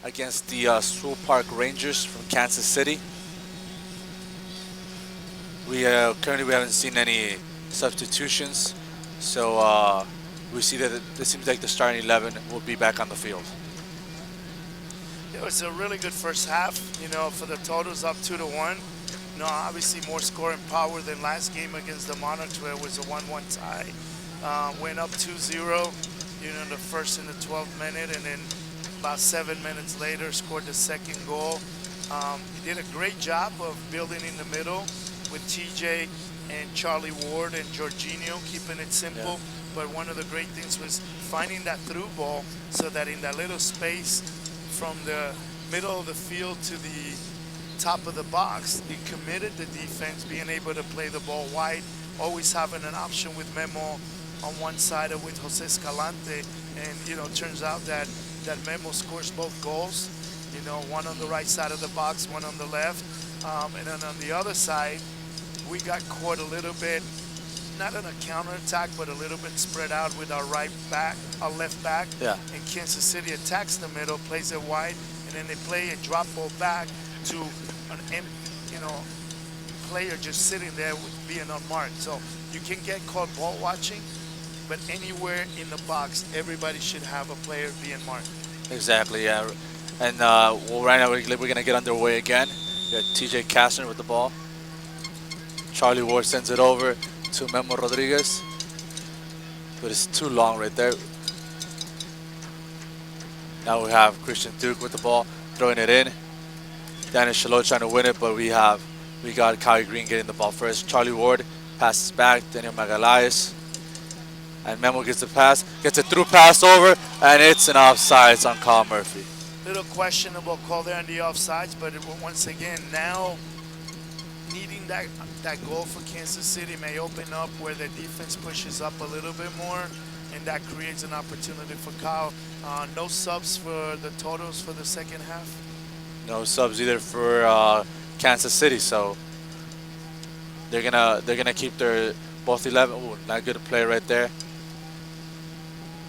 against the Swope Park Rangers from Kansas City. We currently we haven't seen any substitutions, so we see that it seems like the starting 11 will be back on the field. It was a really good first half, for the totals up 2-1. Obviously more scoring power than last game against the Monarchs where it was a 1-1 tie. Went up 2-0, in the first and the 12th minute, and then about 7 minutes later scored the second goal. He did a great job of building in the middle with TJ and Charlie Ward and Jorginho, keeping it simple. Yeah. But one of the great things was finding that through ball so that in that little space from the middle of the field to the top of the box, he committed the defense, being able to play the ball wide, always having an option with Memo on one side or with Jose Escalante. And, turns out that Memo scores both goals, one on the right side of the box, one on the left. And then on the other side, we got caught a little bit, not in a counterattack, but a little bit spread out with our left back. Yeah. And Kansas City attacks the middle, plays it wide, and then they play a drop ball back to an player just sitting there being unmarked. So you can get caught ball watching, but anywhere in the box, everybody should have a player being marked. Exactly, yeah. And right now we're going to get underway again. We got TJ Kastner with the ball. Charlie Ward sends it over to Memo Rodriguez, but it's too long right there. Now we have Christian Duke with the ball, throwing it in. Daniel Chalot trying to win it, but we got Kyle Green getting the ball first. Charlie Ward passes back, Daniel Magalhaes, and Memo gets the pass, gets a through pass over, and it's an offside. It's on Kyle Murphy. Little questionable call there on the offsides, but once again, now needing that goal for Kansas City may open up where the defense pushes up a little bit more, and that creates an opportunity for Kyle. No subs for the totals for the second half. No subs either for Kansas City, so they're gonna keep their both 11. Ooh, not good play right there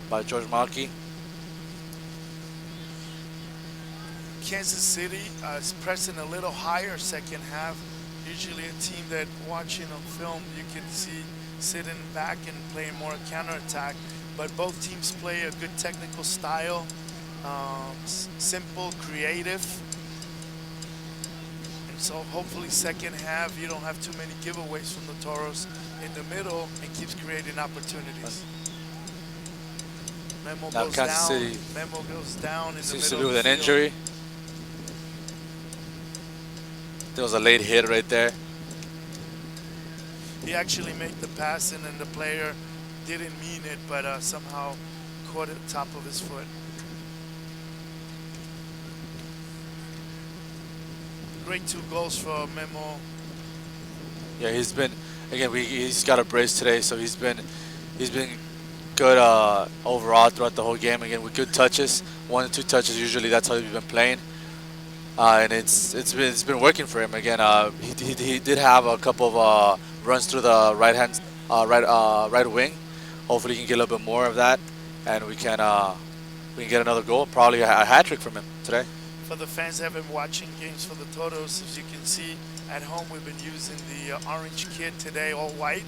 by George Malky. Kansas City is pressing a little higher second half. Usually a team that watching on film you can see sitting back and playing more counterattack, but both teams play a good technical style, simple, creative. And so hopefully second half you don't have too many giveaways from the Toros in the middle and keeps creating opportunities. Memo Now goes Kansas down. City Memo goes down in the seems to middle do of with the an field. injury. There was a late hit right there. He actually made the pass and then the player didn't mean it, but somehow caught it top of his foot. Great 2 goals for Memo. Yeah, he's been he's got a brace today, so he's been good overall throughout the whole game. Again, with good touches, 1 or 2 touches usually. That's how he's been playing, and it's been working for him. Again, he did have a couple of runs through the right wing. Hopefully, he can get a little bit more of that, and we can get another goal, probably a hat trick from him today. For the fans that have been watching games for the Totos, as you can see at home, we've been using the orange kit today, all white.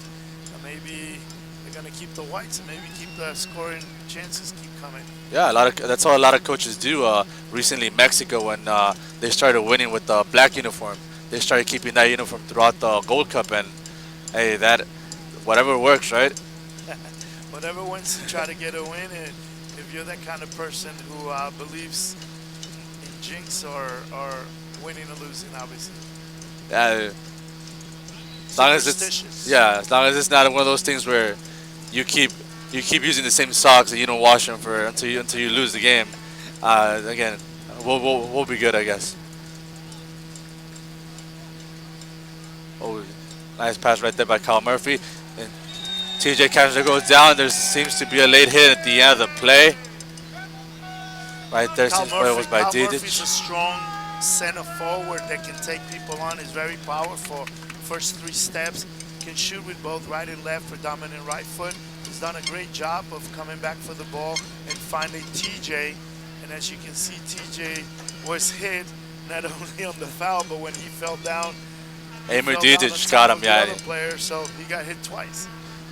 Maybe they're gonna keep the whites and maybe keep the scoring chances keep coming. Yeah, that's how a lot of coaches do. Recently, in Mexico, when they started winning with the black uniform, they started keeping that uniform throughout the Gold Cup, and hey, that whatever works, right? Whatever wins to try to get a win, and if you're that kind of person who believes in jinx or winning or losing, obviously. Yeah. As long as it's not one of those things where you keep using the same socks and you don't wash them until you lose the game. Again, we'll be good, I guess. Oh, nice pass right there by Kyle Murphy. And TJ Kastner goes down. There seems to be a late hit at the end of the play. Right there, seems like it was by Kyle Didic. Murphy's a strong center forward that can take people on. Is very powerful. First 3 steps, can shoot with both right and left for dominant right foot. He's done a great job of coming back for the ball and finding TJ And as you can see, TJ was hit not only on the foul, but when he fell down, he Amir fell down on Didic top got him, of the yeah. other player, so he got hit twice.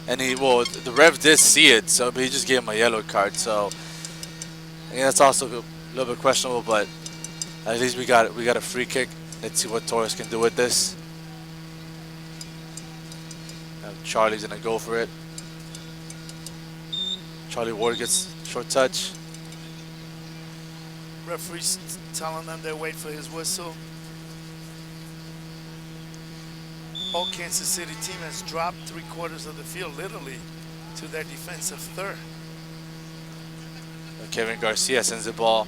And the ref did see it, so but he just gave him a yellow card. So I think that's also a little bit questionable, but at least we got a free kick. Let's see what Torres can do with this. Now Charlie's gonna go for it. Charlie Ward gets short touch. Referee's telling them they wait for his whistle. Whole Kansas City team has dropped 3/4 of the field, literally, to their defensive third. Kevin Garcia sends the ball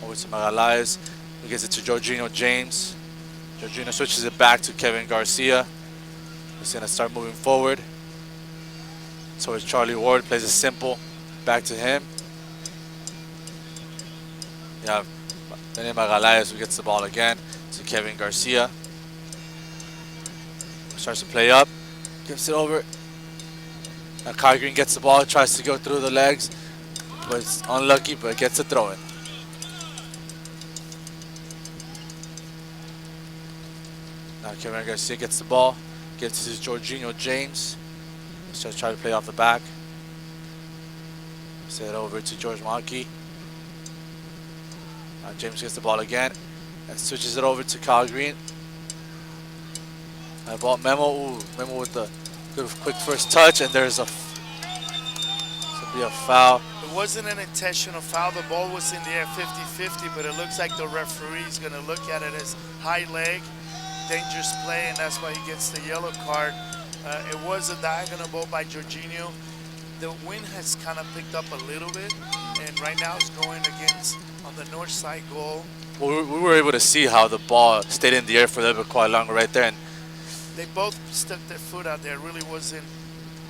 over to Magallanes. He gets it to Jorginho James. Jorginho switches it back to Kevin Garcia. He's gonna start moving forward. So it's Charlie Ward, plays it simple, back to him. You have Daniel Magallanes who gets the ball again to Kevin Garcia. Starts to play up, gives it over. Now Kai Green gets the ball, tries to go through the legs, but it's unlucky, but gets a throw in. Now Kevin Garcia gets the ball, gives it to Jorginho James. Starts trying to play off the back. Set it over to George Monkey. Now James gets the ball again and switches it over to Kyle Green. I bought Memo. Ooh, Memo with the good quick first touch, and there's a be a foul. It wasn't an intentional foul. The ball was in the air 50-50, but it looks like the referee is going to look at it as high leg, dangerous play, and that's why he gets the yellow card. It was a diagonal ball by Jorginho. The wind has kind of picked up a little bit, and right now it's going against on the north side goal. Well, we were able to see how the ball stayed in the air for a little bit quite long right there, and they both stuck their foot out there. It really wasn't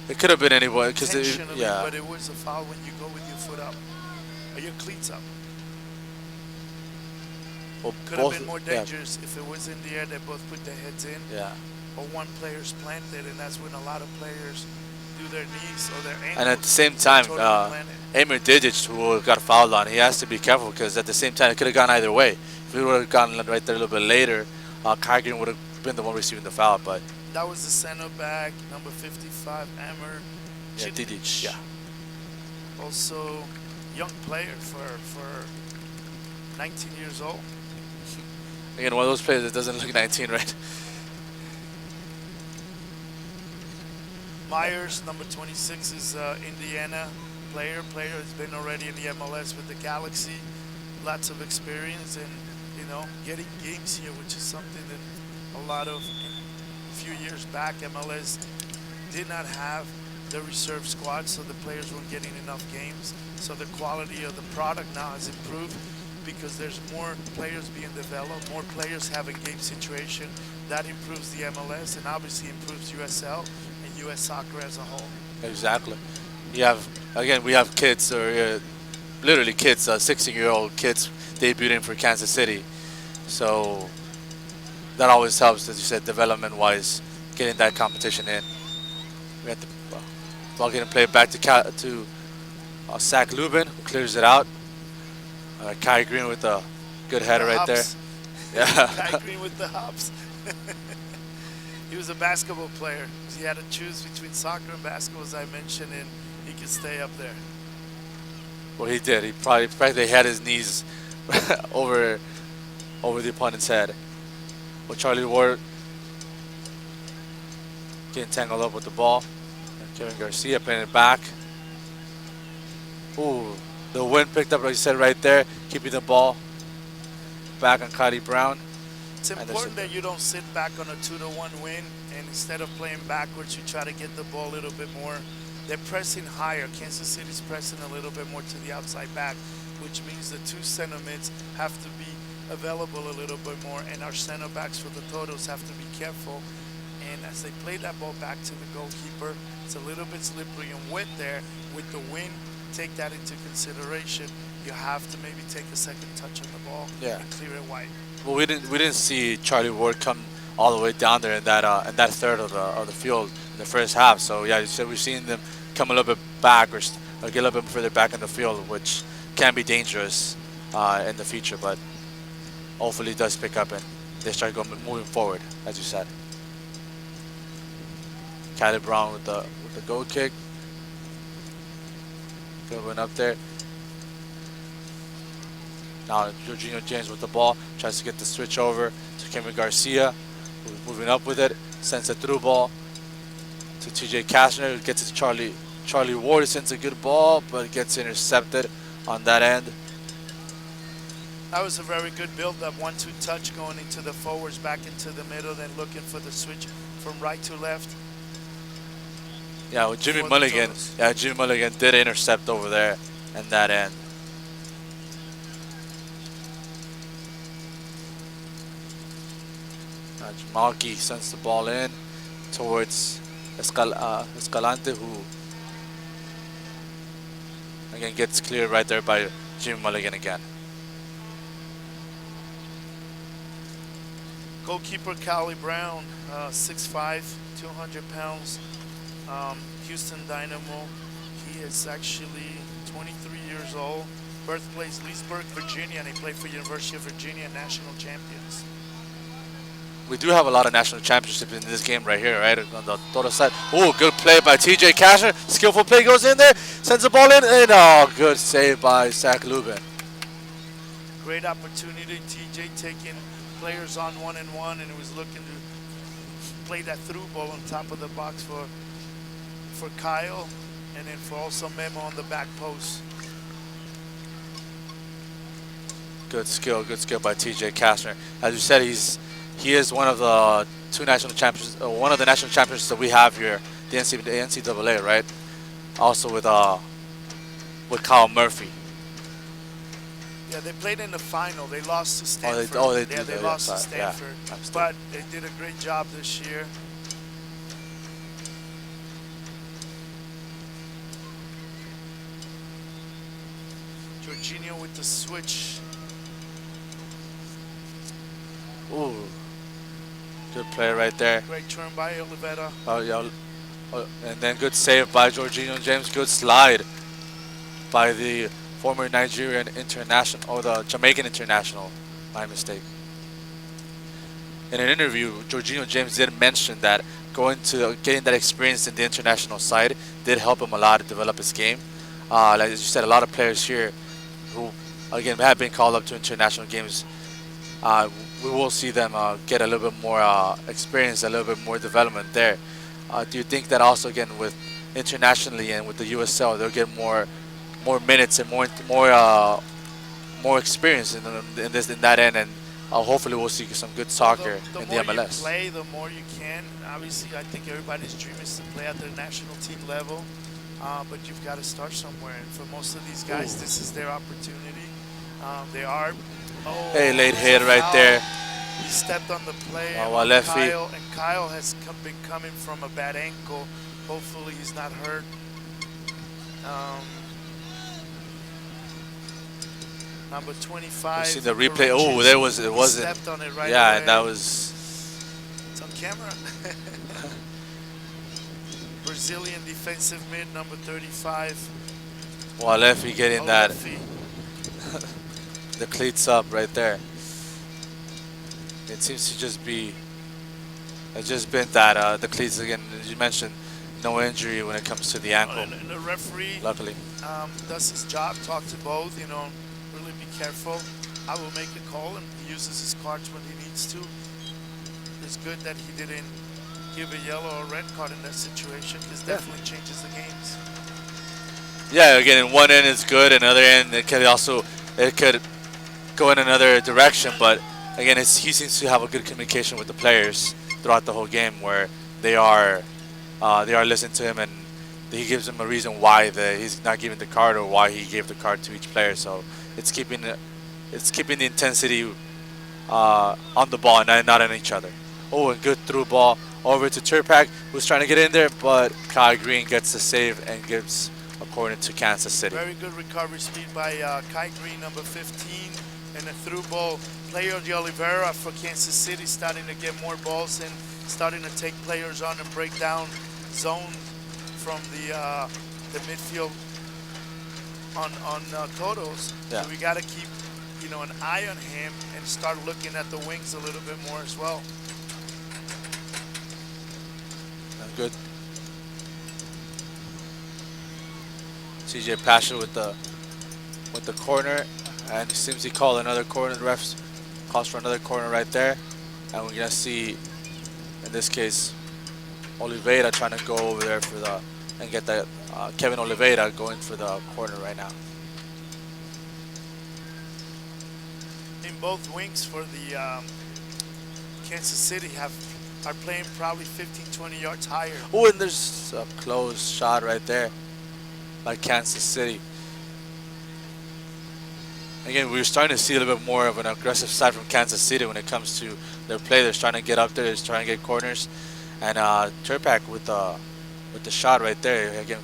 it could have been anyone because intentionally, yeah. but it was a foul when you go with your foot up or your cleats up. Well, could have been more dangerous if it was in the air. They both put their heads in. Yeah. Or one player's planted, and that's when a lot of players do their knees or their ankles. And at the same time, Amir Didic, who got fouled on, he has to be careful because at the same time it could have gone either way. If we would have gone right there a little bit later, Kygan would have been the one receiving the foul. But that was the center back, number 55, Amir. Yeah, Didic. Yeah. Also, young player for 19 years old. Again, one of those players that doesn't look 19, right? Myers, number 26, is Indiana player. Player has been already in the MLS with the Galaxy. Lots of experience and, getting games here, which is something that a few years back, MLS did not have the reserve squad, so the players weren't getting enough games. So the quality of the product now has improved because there's more players being developed, more players having game situation. That improves the MLS and obviously improves USL. U.S. soccer as a whole. Exactly. We have kids, or literally kids, 16-year-old kids debuting for Kansas City. So that always helps, as you said, development-wise, getting that competition in. We have the ball getting played back to Zach Lubin, who clears it out. Kai Green with a good header right there. Yeah. Kai Green with the hops. He was a basketball player. He had to choose between soccer and basketball, as I mentioned, and he could stay up there. Well, he did. He probably had his knees over the opponent's head. Well, Charlie Ward getting tangled up with the ball. And Kevin Garcia playing it back. Ooh, the wind picked up, like you said, right there, keeping the ball back on Cody Brown. It's important that you don't sit back on a 2-1 win, and instead of playing backwards, you try to get the ball a little bit more. They're pressing higher. Kansas City's pressing a little bit more to the outside back, which means the two center mids have to be available a little bit more, and our center backs for the Totos have to be careful. And as they play that ball back to the goalkeeper, it's a little bit slippery and wet there. With the wind, take that into consideration. You have to maybe take a second touch on the ball and clear it wide. Well, we didn't see Charlie Ward come all the way down there in that third of the field in the first half. So yeah, you said we've seen them come a little bit back or get a little bit further back in the field, which can be dangerous in the future, but hopefully it does pick up and they start moving forward, as you said. Callie Brown with the goal kick. Good one up there. Now Jorginho James with the ball, tries to get the switch over to Kevin Garcia, who's moving up with it, sends a through ball to TJ Kastner, who gets it to Charlie Ward, sends a good ball, but gets intercepted on that end. That was a very good build-up, 1-2 touch going into the forwards, back into the middle, then looking for the switch from right to left. Yeah, with Jimmy Mulligan, Jimmy Mulligan did intercept over there and that end. Jamalki sends the ball in towards Escalante, who again gets cleared right there by Jimmy Mulligan again. Goalkeeper Callie Brown, 6'5", 200 pounds, Houston Dynamo. He is actually 23 years old. Birthplace Leesburg, Virginia, and he played for University of Virginia, national champions. We do have a lot of national championships in this game right here, right? On the Toto side. Oh, good play by TJ Kastner. Skillful play goes in there, sends the ball in, and oh, good save by Zach Lubin. Great opportunity. TJ taking players on 1-on-1, and he was looking to play that through ball on top of the box for Kyle, and then for also Memo on the back post. Good skill by TJ Kastner. As you said, he is one of the national champions that we have here, the NCAA, right? Also with Kyle Murphy. Yeah, they played in the final. They lost to Stanford. They lost to Stanford. Yeah, but they did a great job this year. Jorginho with the switch. Ooh, good play right there. Great turn by Oliveira. And then good save by Jorginho James. Good slide by the former Nigerian international, or the Jamaican international, my mistake. In an interview, Jorginho James did mention that getting that experience in the international side did help him a lot to develop his game. Like you said, a lot of players here who, again, have been called up to international games, we will see them get a little bit more experience, a little bit more development there. Do you think that also, again, with internationally and with the USL, they'll get more minutes and more experience in that end, and hopefully we'll see some good soccer in the MLS. The more you play, the more you can. Obviously, I think everybody's dream is to play at the national team level, but you've got to start somewhere. And for most of these guys, this is their opportunity. They are. Hey, late hit right there. He stepped on the play. Kyle has been coming from a bad ankle. Hopefully, he's not hurt. Number 25. You see the replay. Oh, it wasn't. Stepped on it right away. And that was. It's on camera. Brazilian defensive mid, number 35. Walefi getting that. The cleats up right there. It seems to just be. It's just been that the cleats again. As you mentioned, no injury when it comes to the ankle. And the referee, luckily, does his job. Talk to both. Really be careful. I will make a call, and he uses his cards when he needs to. It's good that he didn't give a yellow or red card in that situation, because definitely changes the games. Yeah, again, in one end it's good, another end it could go in another direction. But again, he seems to have a good communication with the players throughout the whole game, where they are listening to him, and he gives them a reason why he's not giving the card, or why he gave the card to each player. So it's keeping the intensity on the ball and not on each other. Oh, and good through ball over to Turpak, who's trying to get in there, but Kai Green gets the save and gives a corner to Kansas City. Very good recovery speed by Kai Green, number 15, and a through ball. Player de Oliveira for Kansas City starting to get more balls and starting to take players on and break down zone from the midfield. on Totos. Yeah. So we got to keep, an eye on him and start looking at the wings a little bit more as well. Good. TJ Pasha with the corner, and it seems he called another corner. The refs calls for another corner right there, and we're gonna see, in this case, Oliveira trying to go over there for the and get that Kevin Oliveira going for the corner right now. In both wings for the Kansas City are playing probably 15, 20 yards higher. Oh, and there's a close shot right there by Kansas City. Again, we're starting to see a little bit more of an aggressive side from Kansas City when it comes to their play. They're trying to get up there, they're trying to get corners, and Turpak with the shot right there. Again,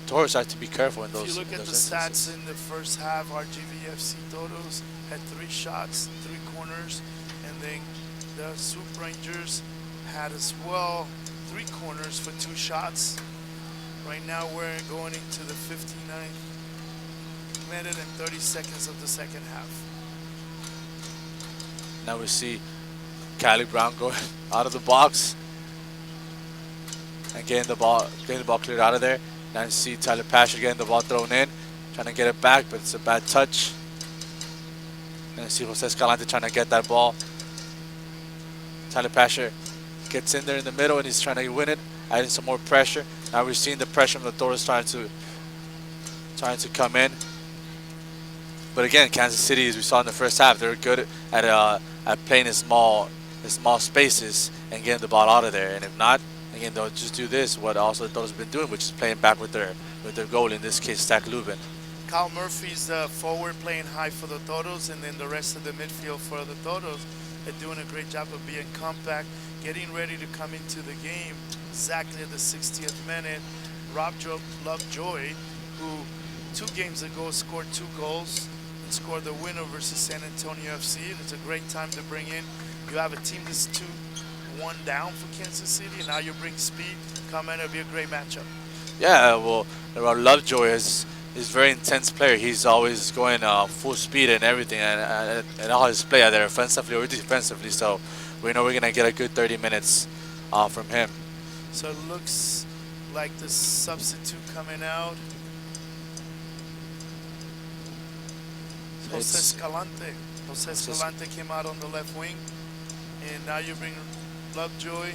Toros have to be careful in those. If you look at the instances. stats in the first half, RGVFC Totos had 3 shots, 3 corners, and then the Swope Rangers had as well 3 corners for 2 shots. Right now we're going into the 59th minute and 30 seconds of the second half. Now we see Cali Brown going out of the box and getting the ball cleared out of there. Now you see Tyler Pasha getting the ball thrown in, trying to get it back, but it's a bad touch. And you see Jose Escalante trying to get that ball. Tyler Pasha gets in there in the middle and he's trying to win it, adding some more pressure. Now we're seeing the pressure from the Toros trying to come in. But again, Kansas City, as we saw in the first half, they're good at playing in small spaces and getting the ball out of there. And if not, again, they'll just do this, what also the Toros have been doing, which is playing back with their goal, in this case, Zach Lubin. Kyle Murphy's the forward playing high for the Toros, and then the rest of the midfield for the Toros are doing a great job of being compact, getting ready to come into the game exactly at the 60th minute. Rob Lovejoy, who 2 games ago scored 2 goals and scored the winner versus San Antonio FC. And it's a great time to bring in. You have a team that's 2-1 down for Kansas City, and now you bring speed. Come in, it'll be a great matchup. Yeah, well, Lovejoy is a very intense player. He's always going full speed and everything, and all his play either offensively or defensively. So we know we're gonna get a good 30 minutes from him. So it looks like the substitute coming out. Jose Escalante came out on the left wing, and now you bring Lovejoy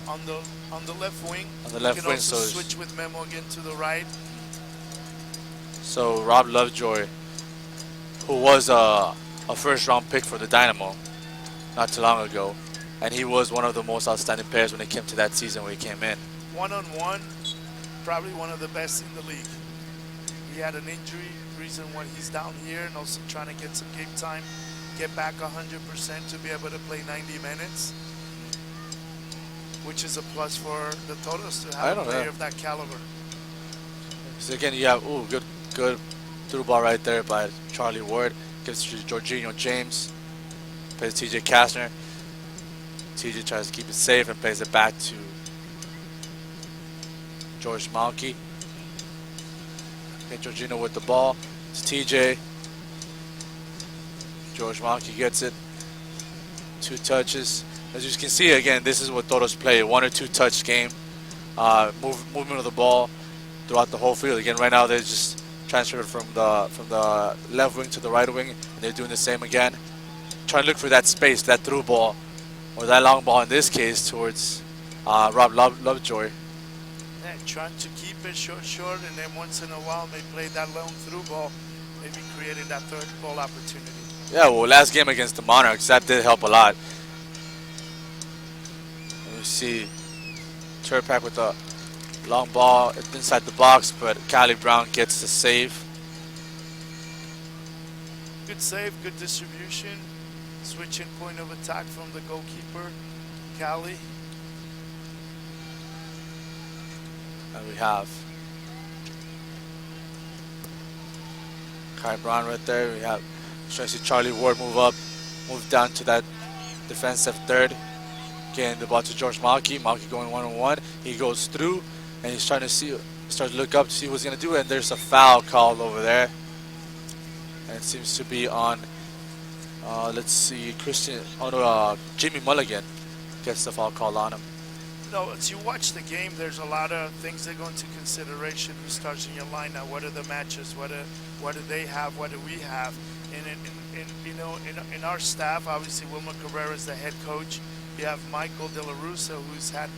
on the left wing. On the left you can wing, also so switch with Memo again to the right. So Rob Lovejoy, who was a first-round pick for the Dynamo not too long ago, and he was one of the most outstanding players when it came to that season when he came in. One-on-one, probably one of the best in the league. He had an injury, reason why he's down here, and also trying to get some game time, get back 100% to be able to play 90 minutes, which is a plus for the Toros to have a player of that caliber. So again, you have good through ball right there by Charlie Ward. Gives to Jorginho James. Plays TJ Kastner. TJ tries to keep it safe and plays it back to George Malky. Okay, Jorginho with the ball. It's TJ. George Malky gets it. 2 touches. As you can see, again, this is what Toros play. 1 or 2 touch game. Movement of the ball throughout the whole field. Again, right now they're just transferred from the left wing to the right wing, and they're doing the same again. Trying to look for that space, that through ball, or that long ball in this case towards Rob Lovejoy. Yeah, trying to keep it short, and then once in a while they play that long through ball, maybe creating that third goal opportunity. Yeah, well, last game against the Monarchs, that did help a lot. And you see Turpak with the long ball inside the box, but Cali Brown gets the save. Good save, good distribution. Switching point of attack from the goalkeeper, Cali. And we have Cali Brown right there. We have trying to see Charlie Ward move down to that defensive third. Getting the ball to George Malky. Malky going 1-on-1. He goes through, and he's trying to see Starts to look up to see what's gonna do, and there's a foul called over there, and it seems to be on. Let's see, Christian. Oh no, Jimmy Mulligan gets the foul called on him. No, as you watch the game, there's a lot of things that go into consideration. Who starts in your lineup? What are the matches? What do they have? What do we have? And in our staff, obviously Wilmer Cabrera is the head coach. You have Michael De La Russa, who's had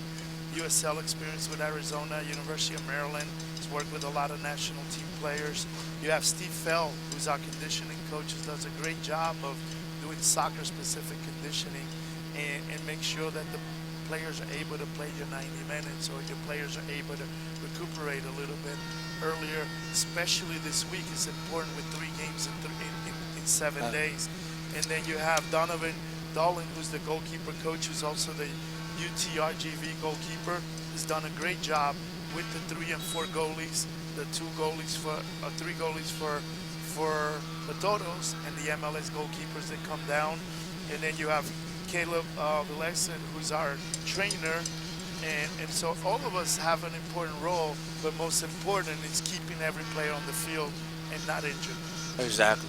USL experience with Arizona, University of Maryland. He's worked with a lot of national team players. You have Steve Fell, who's our conditioning coach, who does a great job of doing soccer-specific conditioning and make sure that the players are able to play your 90 minutes, or your players are able to recuperate a little bit earlier. Especially this week, it's important with 3 games in 7 days. And then you have Donovan Dolan, who's the goalkeeper coach, who's also the UTRGV goalkeeper. He's done a great job with the 3 and 4 goalies, the 3 goalies for the Totos, and the MLS goalkeepers that come down. And then you have Caleb Vilexen, who's our trainer, and so all of us have an important role, but most important is keeping every player on the field and not injured. Exactly.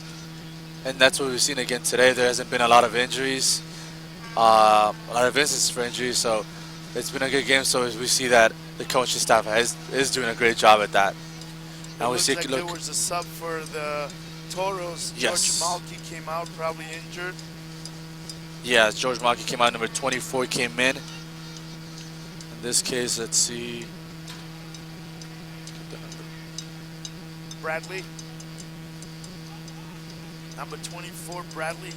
And that's what we've seen again today. There hasn't been a lot of injuries, a lot of instances for injuries, so it's been a good game. So we see that the coaching staff is doing a great job at that. Now we see like there was a sub for the Toros. Yes. George Malky came out, probably injured. Yeah, George Malky came out. Number 24 came in. In this case, let's see. Bradley. Number 24, Bradley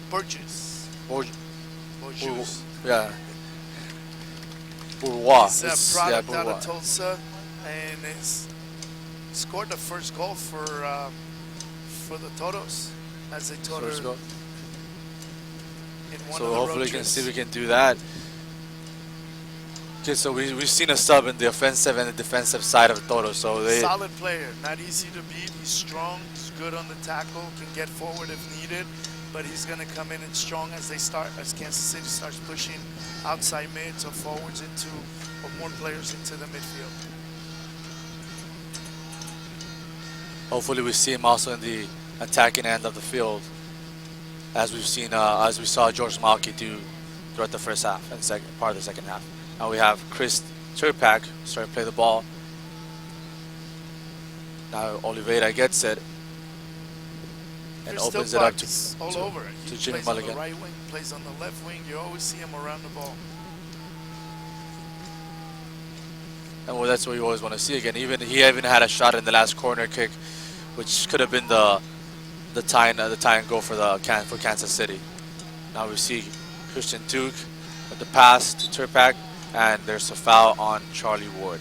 Burgess. Burgess. Yeah. Bourgeois. He's a product out of Tulsa, and he's scored the first goal for the Toros as they total. So hopefully we can see if we can do that. Okay, so we've seen a sub in the offensive and the defensive side of the Toros. So they solid player, not easy to beat. He's strong, he's good on the tackle, can get forward if needed, but he's going to come in and strong as Kansas City starts pushing outside mids or forwards or more players into the midfield. Hopefully we see him also in the attacking end of the field, as we've seen, as we saw George Malky do throughout the first half and part of the second half. Now we have Chris Turpak starting to play the ball. Now Oliveira gets it and opens it up to Jimmy Mulligan. On the right wing, plays on the left wing. You always see him around the ball. And well, that's what you always want to see again. He even had a shot in the last corner kick, which could have been the tie and goal for Kansas City. Now we see Christian Duke with the pass to Turpak, and there's a foul on Charlie Ward.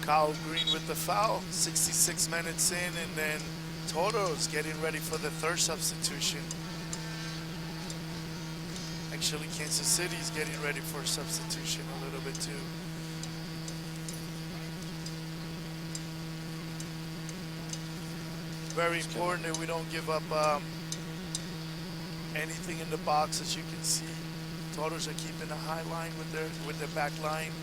Kyle Green with the foul, 66 minutes in, and then Toto's getting ready for the third substitution. Actually, Kansas City's getting ready for a substitution a little bit too. Very important that we don't give up anything in the box. As you can see, Totos are keeping a high line with their back line,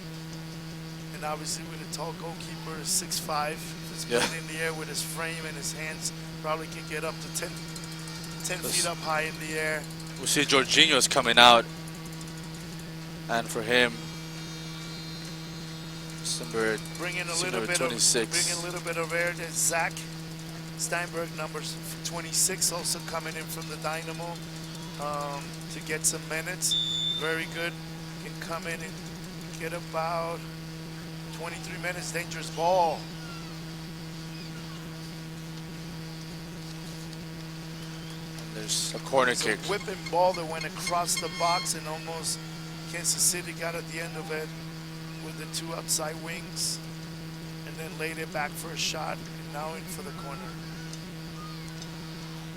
and obviously with a tall goalkeeper, 6'5", he's good in the air with his frame and his hands. Probably can get up to 10 feet up high in the air. We see Jorginho's coming out, and for him, bringing a little bit of air. There's Zach Steinberg, number 26, also coming in from the Dynamo to get some minutes. Very good. Can come in and get about 23 minutes. Dangerous ball. And there's a corner kick. A whipping ball that went across the box, and almost Kansas City got at the end of it with the 2 outside wings, and then laid it back for a shot, and now in for the corner.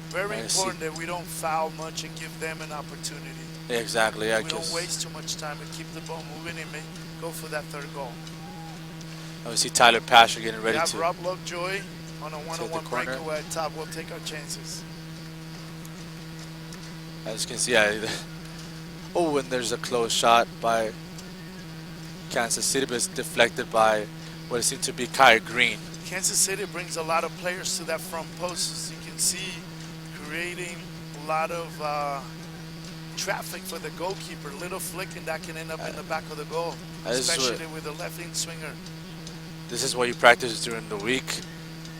Very important that we don't foul much and give them an opportunity. Yeah, exactly. We don't waste too much time and keep the ball moving and go for that third goal. And we see Tyler Pasher getting ready to. We have Rob Lovejoy on a one-on-one breakaway at top. We'll take our chances. As you can see, oh, and there's a close shot by Kansas City, but it's deflected by what it seemed to be Kai Green. Kansas City brings a lot of players to that front post, as you can see, creating a lot of traffic for the goalkeeper. Little flick and that can end up in the back of the goal, especially with a left-in swinger. This is what you practice during the week.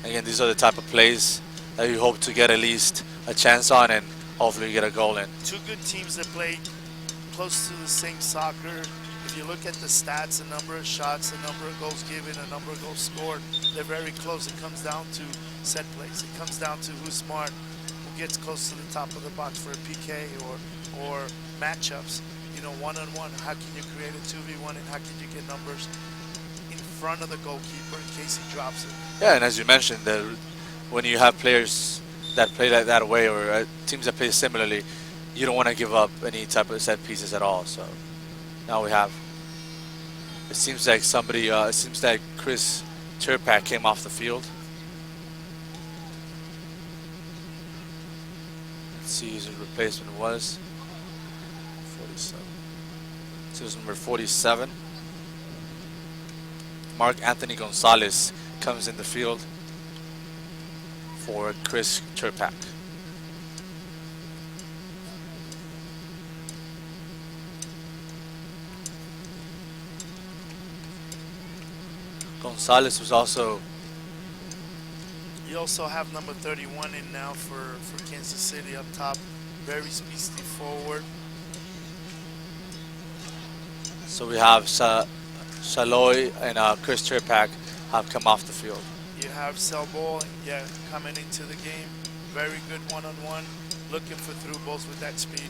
Again, these are the type of plays that you hope to get at least a chance on, and hopefully you get a goal in. Two good teams that play close to the same soccer. If you look at the stats, the number of shots, the number of goals given, the number of goals scored, they're very close. It comes down to set plays. It comes down to who's smart, who gets close to the top of the box for a PK or matchups. You know, one-on-one, how can you create a 2v1 and how can you get numbers in front of the goalkeeper in case he drops it? Yeah, and as you mentioned, when you have players that play that way, or teams that play similarly, you don't want to give up any type of set pieces at all. So now we have. It seems like it seems like Chris Turpak came off the field. Let's see whose replacement was. 47. So it was number 47. Mark Anthony Gonzalez comes in the field for Chris Turpak. Gonzalez was also. You also have number 31 in now for Kansas City up top. Very speedy forward. So we have Shaloy and Chris Turpak have come off the field. You have Selbol, coming into the game. Very good one-on-one. Looking for through balls with that speed.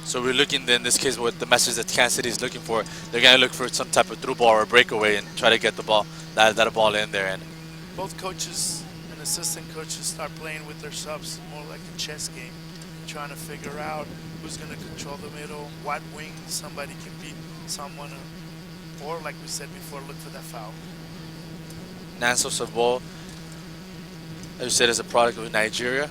So we're looking, in this case, what the message that Kansas City is looking for. They're going to look for some type of through ball or breakaway and try to get the ball, that ball in there. And both coaches and assistant coaches start playing with their subs more like a chess game, trying to figure out who's going to control the middle, what wing somebody can beat someone, or like we said before, look for that foul. Nanso Sabo, as you said, is a product of Nigeria.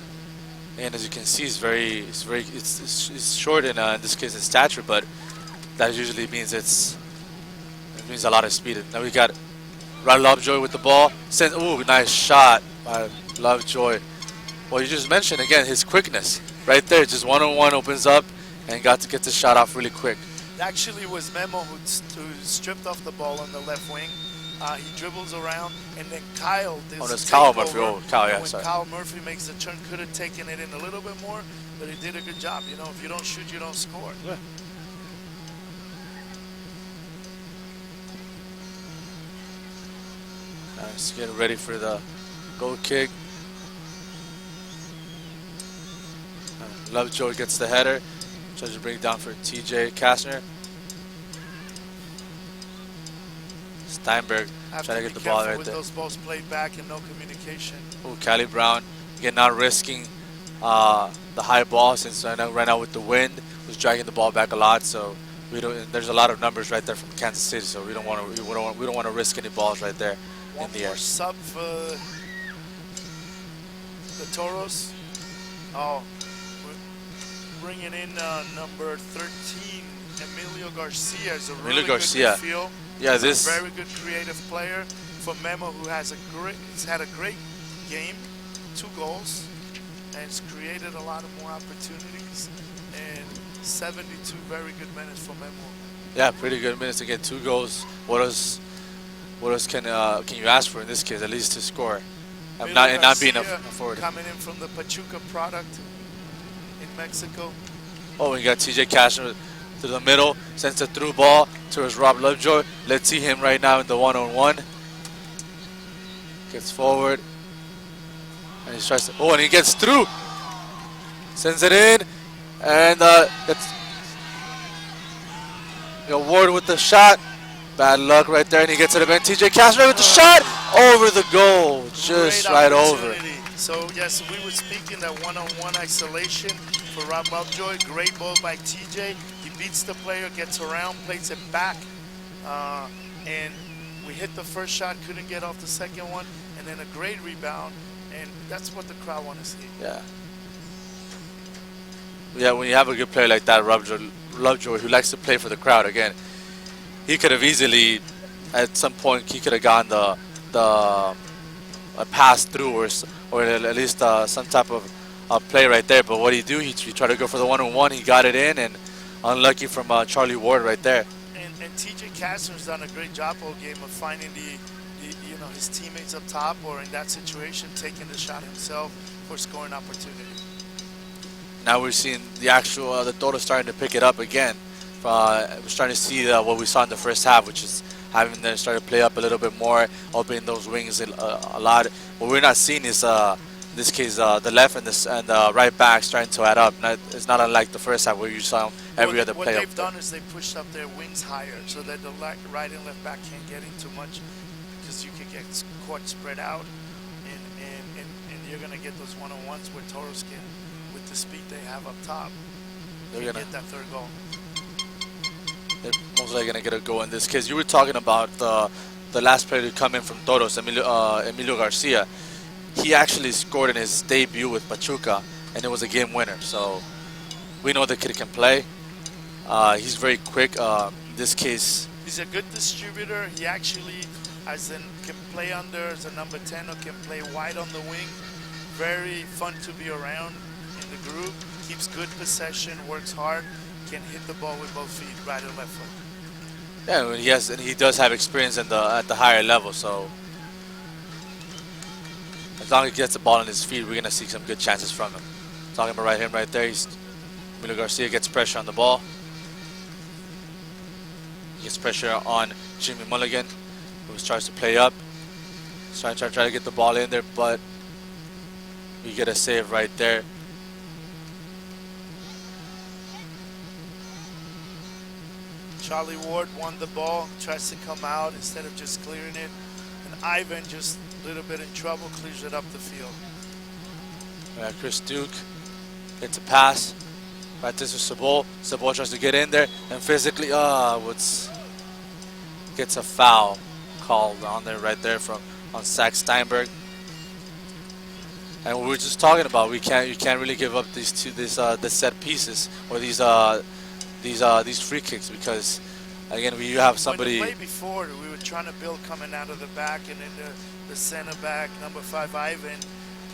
And as you can see, it's short in this case in stature, but that usually means it means a lot of speed. Now we got Rod Lovejoy with the ball. Ooh, nice shot by Lovejoy. Well, you just mentioned again his quickness right there. Just one-on-one opens up and got to get the shot off really quick. Actually, it was Memo who stripped off the ball on the left wing. He dribbles around, and then Kyle. That's Kyle Murphy. Oh, Kyle, yeah, when sorry. Kyle Murphy makes the turn, could have taken it in a little bit more, but he did a good job. You know, if you don't shoot, you don't score. Yeah. Nice, getting ready for the goal kick. Lovejoy gets the header. Tries to bring it down for TJ Kastner. Steinberg trying to get the ball right with there. Those balls played back and no communication. Oh, Cali Brown again not risking the high ball, since right now with the wind was dragging the ball back a lot. So we don't. There's a lot of numbers right there from Kansas City. So we don't want to risk any balls right there in the air. One more sub for the Toros. Oh, we're bringing in number 13, Emilio Garcia. Is a really good midfield. Yeah, this very good creative player for Memo, who has had a great game, 2 goals, and has created a lot of more opportunities, and 72 very good minutes for Memo. Yeah, pretty good minutes to get 2 goals. What else can you ask for in this case? At least to score, and not being a forward. Coming in from the Pachuca product in Mexico. Oh, we got TJ Kastner to the middle, sends a through ball towards Rob Lovejoy. Let's see him right now in the one-on-one. Gets forward, and he tries to. Oh, and he gets through. Sends it in, and gets Ward with the shot. Bad luck right there, and he gets it again. TJ Kastner with the shot over the goal, just right over. So yes, we were speaking that one-on-one isolation for Rob Lovejoy. Great ball by TJ. He beats the player, gets around, plays it back, and we hit the first shot, couldn't get off the second one, and then a great rebound, and that's what the crowd want to see. Yeah, yeah, when you have a good player like that, Lovejoy, who likes to play for the crowd, again, he could have easily, at some point, he could have gotten the a pass through or at least some type of play right there. But what he do? He tried to go for the one-on-one. He got it in, and unlucky from Charlie Ward right there. And TJ Castner's done a great job all game of finding his teammates up top, or in that situation taking the shot himself for scoring opportunity. Now we're seeing the Toto starting to pick it up again. We're starting to see what we saw in the first half, which is having them start to play up a little bit more, opening those wings a lot. What we're not seeing is, in this case, the left and the right back starting to add up. It's not unlike the first half where you saw every other play. What they've done is they pushed up their wings higher so that the right and left back can't get in too much, because you could get caught spread out, and you're going to get those one-on-ones where Toros can, with the speed they have up top, they're going to get that third goal. They're most likely going to get a goal in this case. You were talking about the last player to come in from Toros, Emilio Garcia. He actually scored in his debut with Pachuca, and it was a game winner. So we know the kid can play. He's very quick. In this case, he's a good distributor. He actually can play under as a number 10 or can play wide on the wing. Very fun to be around in the group. Keeps good possession, works hard, can hit the ball with both feet, right and left foot. Yeah, and he does have experience at the higher level. So as long as he gets the ball on his feet, we're gonna see some good chances from him. Talking about him right there. Emilio Garcia gets pressure on the ball. He gets pressure on Jimmy Mulligan, who starts to play up. He's trying to get the ball in there, but we get a save right there. Charlie Ward won the ball, tries to come out instead of just clearing it. And Ivan, just a little bit in trouble, clears it up the field. Chris Duke gets a pass. Right, this is Sabol. Sabol tries to get in there and physically, gets a foul called on there right there on Zach Steinberg. And we were just talking about you can't really give up these set pieces or these free kicks, because again you have somebody. When the play before, we were trying to build coming out of the back, and then the center back, number 5 Ivan,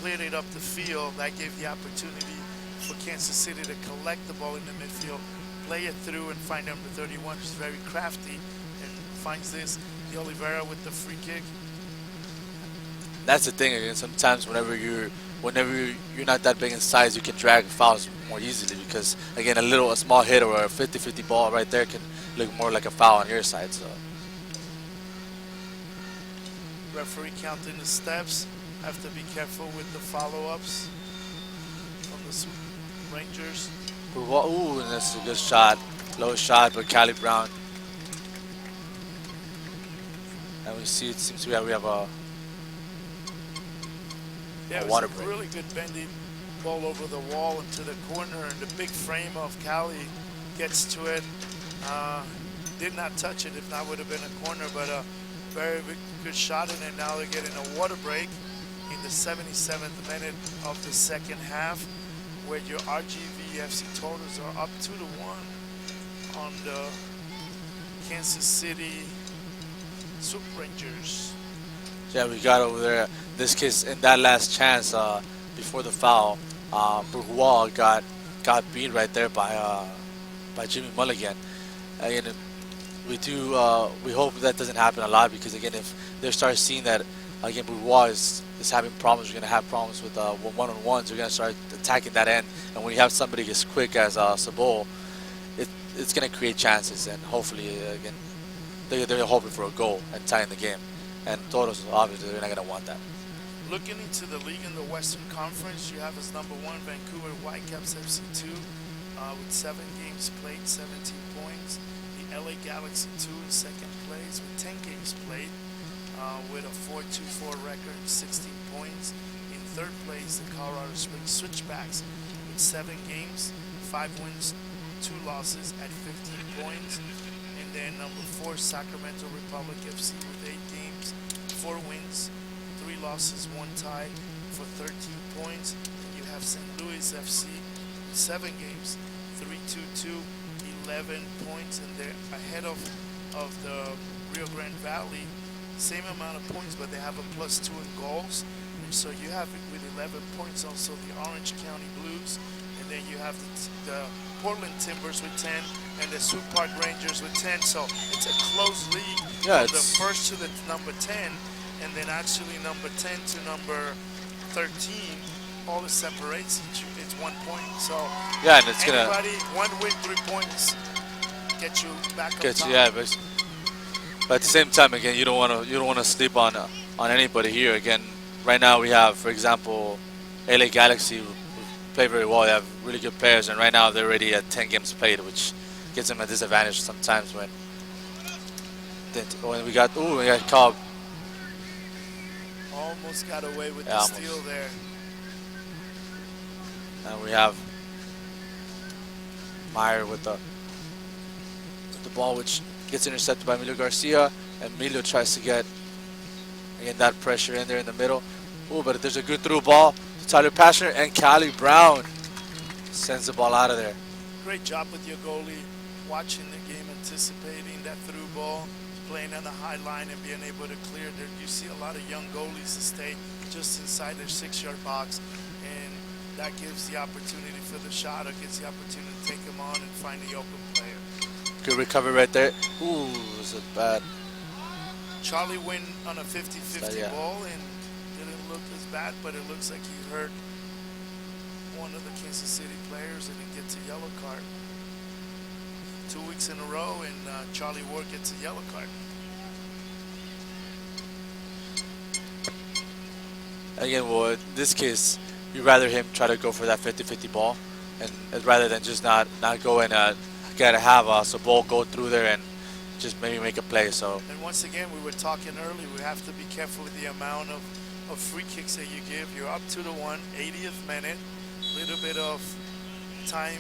cleared it up the field. That gave the opportunity for Kansas City to collect the ball in the midfield, play it through, and find number 31, who's very crafty, and finds this. De Oliveira with the free kick. That's the thing. Again, sometimes whenever you're not that big in size, you can drag fouls more easily, because again a small hit or a 50-50 ball right there can look more like a foul on your side. So referee counting the steps. Have to be careful with the follow-ups from the Rangers. Ooh, and that's a good shot. Low shot, but Cali Brown. And we see it seems we have a water break. Really good bending ball over the wall into the corner, and the big frame of Cali gets to it. Did not touch it, if not would have been a corner, but a very good shot in it. Now they're getting a water break in the 77th minute of the second half, where your RGV FC totals are up 2-1 on the Kansas City Swope Rangers. Yeah, we got over there. This case, in that last chance before the foul, Bourgeois got beat right there by Jimmy Mulligan. And we hope that doesn't happen a lot, because again, if they start seeing that again Bourgeois is having problems, you're gonna have problems with one-on-ones. You're gonna start attacking that end, and when you have somebody as quick as Sabol, it's gonna create chances, and hopefully again they're hoping for a goal and tying the game. And Toros, obviously, they're not going to want that. Looking into the league in the Western Conference, you have as number 1 Vancouver Whitecaps FC2 with 7 games played, 17 points. The LA Galaxy 2 in second place with 10 games played with a 4-2-4 record and 16 points. In third place, the Colorado Springs Switchbacks with 7 games, 5 wins, 2 losses at 15 points. And then number 4, Sacramento Republic FC with 8 games, 4 wins, 3 losses, 1 tie for 13 points. And you have St. Louis FC 7 games, 3-2-2, 11 points, and they're ahead of the Rio Grande Valley. Same amount of points, but they have a +2 in goals. And so you have it with 11 points also the Orange County Blues, and then you have the Portland Timbers with 10 and the Swope Park Rangers with 10. So it's a close league Yeah, from the first to the number 10, and then actually number 10 to number 13, all it separates, it's 1 point. So yeah, and it's gonna anybody, 1 win, 3 points, get you back up get top. you. Yeah, but at the same time, again, you don't want to sleep on anybody here. Again, right now we have, for example, LA Galaxy who play very well. They have really good players, and right now they're already at 10 games played, which gives them a disadvantage sometimes when we got called. Almost got away with Yeah, the almost. steal there. And we have Meyer with the ball, which gets intercepted by Emilio Garcia, and Emilio tries to get again that pressure in there in the middle. Oh, but there's a good through ball to Tyler Pashner, and Cali Brown sends the ball out of there. Great job with your goalie, watching the game, anticipating that through ball, playing on the high line and being able to clear there. You see a lot of young goalies to stay just inside their 6-yard box, and that gives the opportunity for the shot, or gives the opportunity to take them on and find the open player. Good recovery right there. Ooh, it was a bad. Charlie went on a 50-50 Yeah. ball and didn't look as bad, but it looks like he hurt one of the Kansas City players and it gets a yellow card. 2 weeks in a row, and Charlie Ward gets a yellow card. Again, well, in this case, you'd rather him try to go for that 50-50 ball, and rather than just not go and gotta have a ball go through there and just maybe make a play. So And once again, we were talking earlier, we have to be careful with the amount of free kicks that you give. You're up 2-1, 80th minute, little bit of time.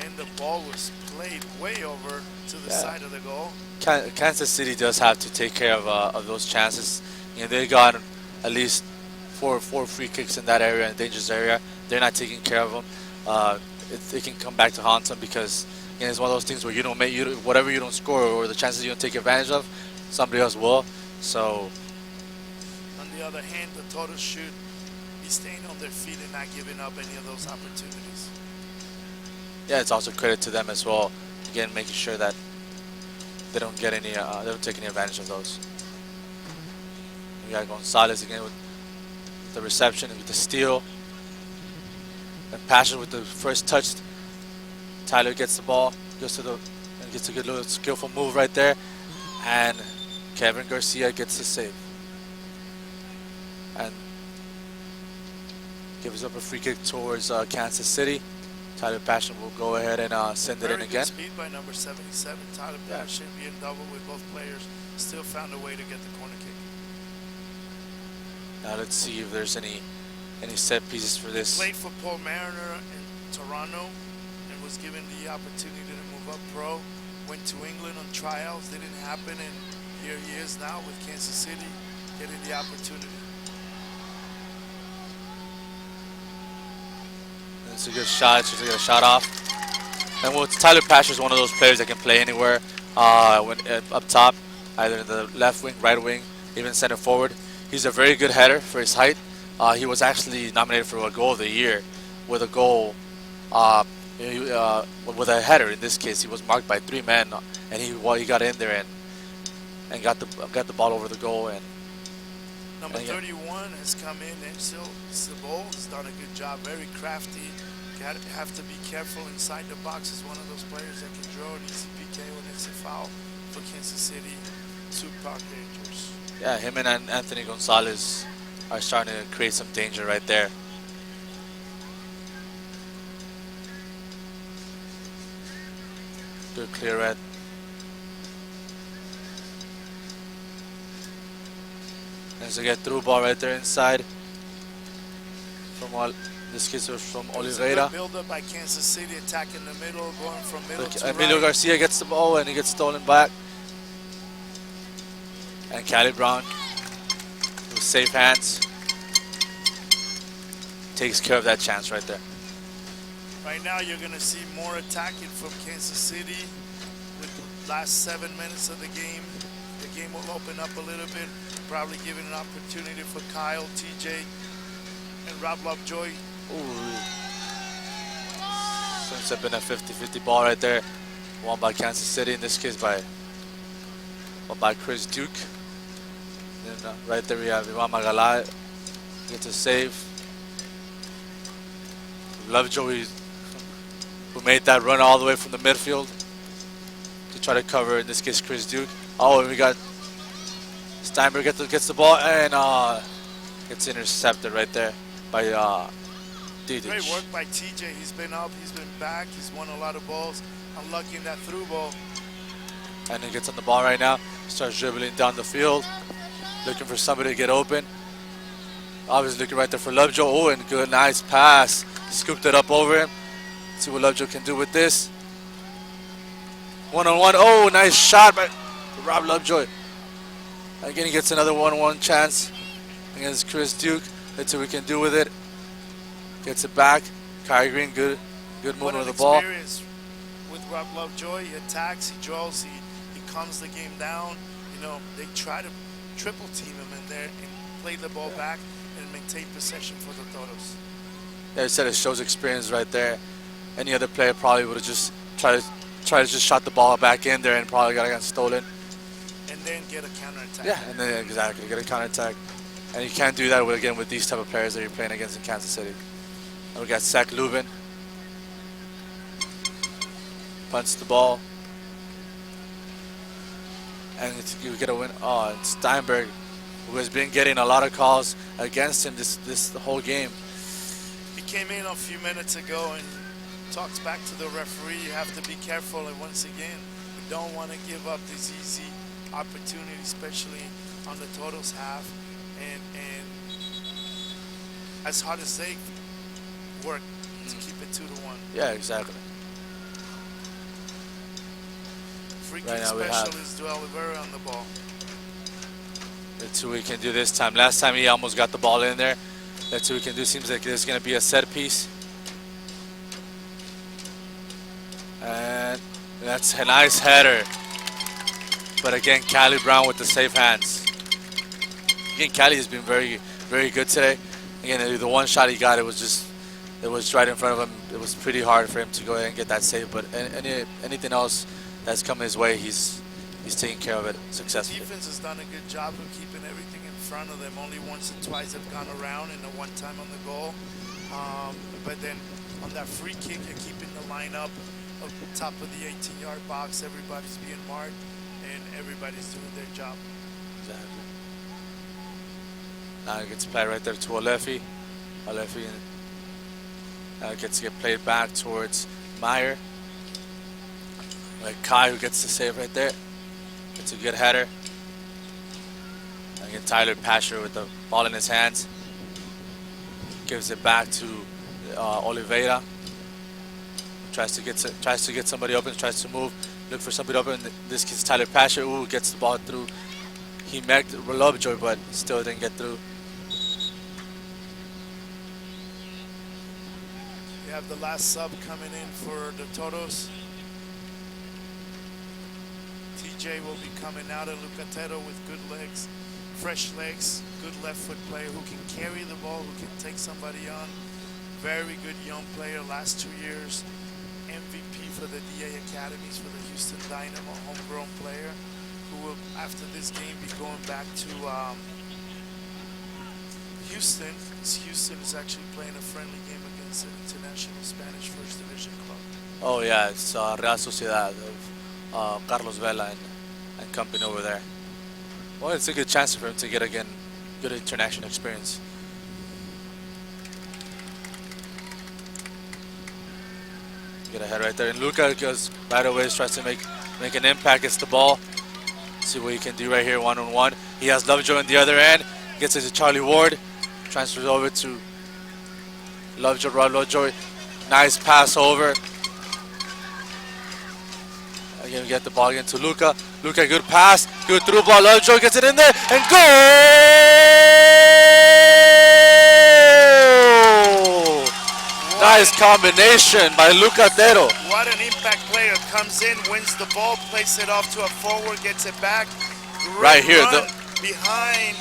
And the ball was played way over to the side of the goal. Kansas City does have to take care of those chances. You know, they got at least four free kicks in that area, in the dangerous area. They're not taking care of them. It can come back to haunt them because it's one of those things where whatever you don't score or the chances you don't take advantage of, somebody else will. So On the other hand, the Toros should be staying on their feet and not giving up any of those opportunities. yeah, it's also credit to them as well. Again, making sure that they don't get any, they don't take any advantage of those. We got Gonzalez again with the reception and with the steal. And Passion with the first touch. Tyler gets the ball, goes to the, and gets a good little skillful move right there, and Kevin Garcia gets the save. And gives up a free kick towards Kansas City. Tyler Passion will go ahead and send it in Very again. good speed by number 77. Tyler Passion being double with both players. Still found a way to get the corner kick. Now let's see if there's any set pieces for this. Played for Paul Mariner in Toronto and was given the opportunity to move up pro. Went to England on trials, didn't happen, and here he is now with Kansas City getting the opportunity. It's a good shot. It's just to get a shot off. And Tyler Pasher is one of those players that can play anywhere. Up top, either in the left wing, right wing, even center forward. He's a very good header for his height. He was actually nominated for a goal of the year with a goal, with a header. In this case, he was marked by 3 men, and he got in there and got the ball over the goal. And Number 31 has come in, and still Cebol has done a good job. Very crafty. Have to be careful inside the box. Is one of those players that can draw an easy PK when it's a foul for Kansas City Swope Park Rangers. Yeah, him and Anthony Gonzalez are starting to create some danger right there. Good clear red. There's a get through ball right there inside. From this case was from Oliveira. Build up by Kansas City, attacking the middle, going from middle to Emilio right. Garcia gets the ball and he gets stolen back. And Cali Brown with safe hands. takes care of that chance right there. Right now, you're going to see more attacking from Kansas City with the last 7 minutes of the game. The game will open up a little bit, probably giving an opportunity for Kyle, TJ, and Rob Lovejoy. Ooh. Seems to have been a 50-50 ball right there. Won by Kansas City, in this case by Chris Duke. And right there we have Ivan Magalay. Gets a save. Lovejoy, who made that run all the way from the midfield to try to cover, in this case, Chris Duke. Oh, and we got Steinberg gets the ball and gets intercepted right there by Didic. Great work by TJ. He's been up, he's been back, he's won a lot of balls. Unlucky in that through ball. And he gets on the ball right now. Starts dribbling down the field, looking for somebody to get open. Obviously looking right there for Lovejoy. Oh, and good, nice pass. Scooped it up over him. See what Lovejoy can do with this. One-on-one. Oh, nice shot by Rob Lovejoy. Again, he gets another one-on-one chance against Chris Duke. Let's see what we can do with it. Gets it back. Kyrie Green, good movement of the ball. Experience with Rob Lovejoy. He attacks, he draws, he calms the game down. You know, they try to triple team him in there and play the ball back and maintain possession for the Toros. Yeah, I said it shows experience right there. Any other player probably would have just tried to just shot the ball back in there and probably got stolen. And then get a counterattack. Yeah, and then exactly get a counterattack. And you can't do that with these type of players that you're playing against in Kansas City. And we got Zach Lubin. Punts the ball. And you get a win. Oh, and Steinberg, who has been getting a lot of calls against him this whole game. He came in a few minutes ago and talks back to the referee. You have to be careful. And once again, we don't want to give up these easy opportunities, especially on the Toros half. And as hard as they work to keep it 2-1. Yeah, exactly. Free Right kick now we have- specialist to Oliveira on the ball. Let's see what we can do this time. Last time he almost got the ball in there. Let's see what we can do. Seems like there's going to be a set piece. And that's a nice header. But again, Cali Brown with the safe hands. Again, Cali has been very, very good today. Again, the one shot he got, it was right in front of him. It was pretty hard for him to go ahead and get that save. But anything else that's come his way, he's taking care of it successfully. Defense has done a good job of keeping everything in front of them. Only once and twice have gone around, and the one time on the goal. But then on that free kick, you're keeping the line up of the top of the 18-yard box. Everybody's being marked, and everybody's doing their job. Exactly. Now it gets played right there to Alefi. Alefi gets to get played back towards Meyer. Like Kai, who gets the save right there. It's a good header. Again, Tyler Pasher with the ball in his hands. Gives it back to Oliveira. Tries to get somebody open. Tries to move. Look for somebody open. In this case, Tyler Pasher. Ooh, gets the ball through. He met Lovejoy, but still didn't get through. You have the last sub coming in for the Toros. TJ will be coming out of Lucatero with good legs, fresh legs, good left foot player who can carry the ball, who can take somebody on. Very good young player, last 2 years. MVP for the DA Academies for the Houston Dynamo, homegrown player who will, after this game, be going back to Houston. Houston is actually playing a friendly game against an international Spanish First Division club. Oh yeah, it's Real Sociedad of Carlos Vela and company over there. Well, it's a good chance for him to get again good international experience. Get ahead right there, and Luca goes right away, tries to make an impact. Gets the ball. See what he can do right here, one-on-one. He has Lovejoy on the other end. Gets it to Charlie Ward. Transfers over to Lovejoy. Lovejoy. Nice pass over. Again, we get the ball again to Luca. Luca, good pass. Good through ball. Lovejoy gets it in there. And goal! Nice combination by Lucatero. What an impact player. Comes in, wins the ball, plays it off to a forward, gets it back. Great Right here, run behind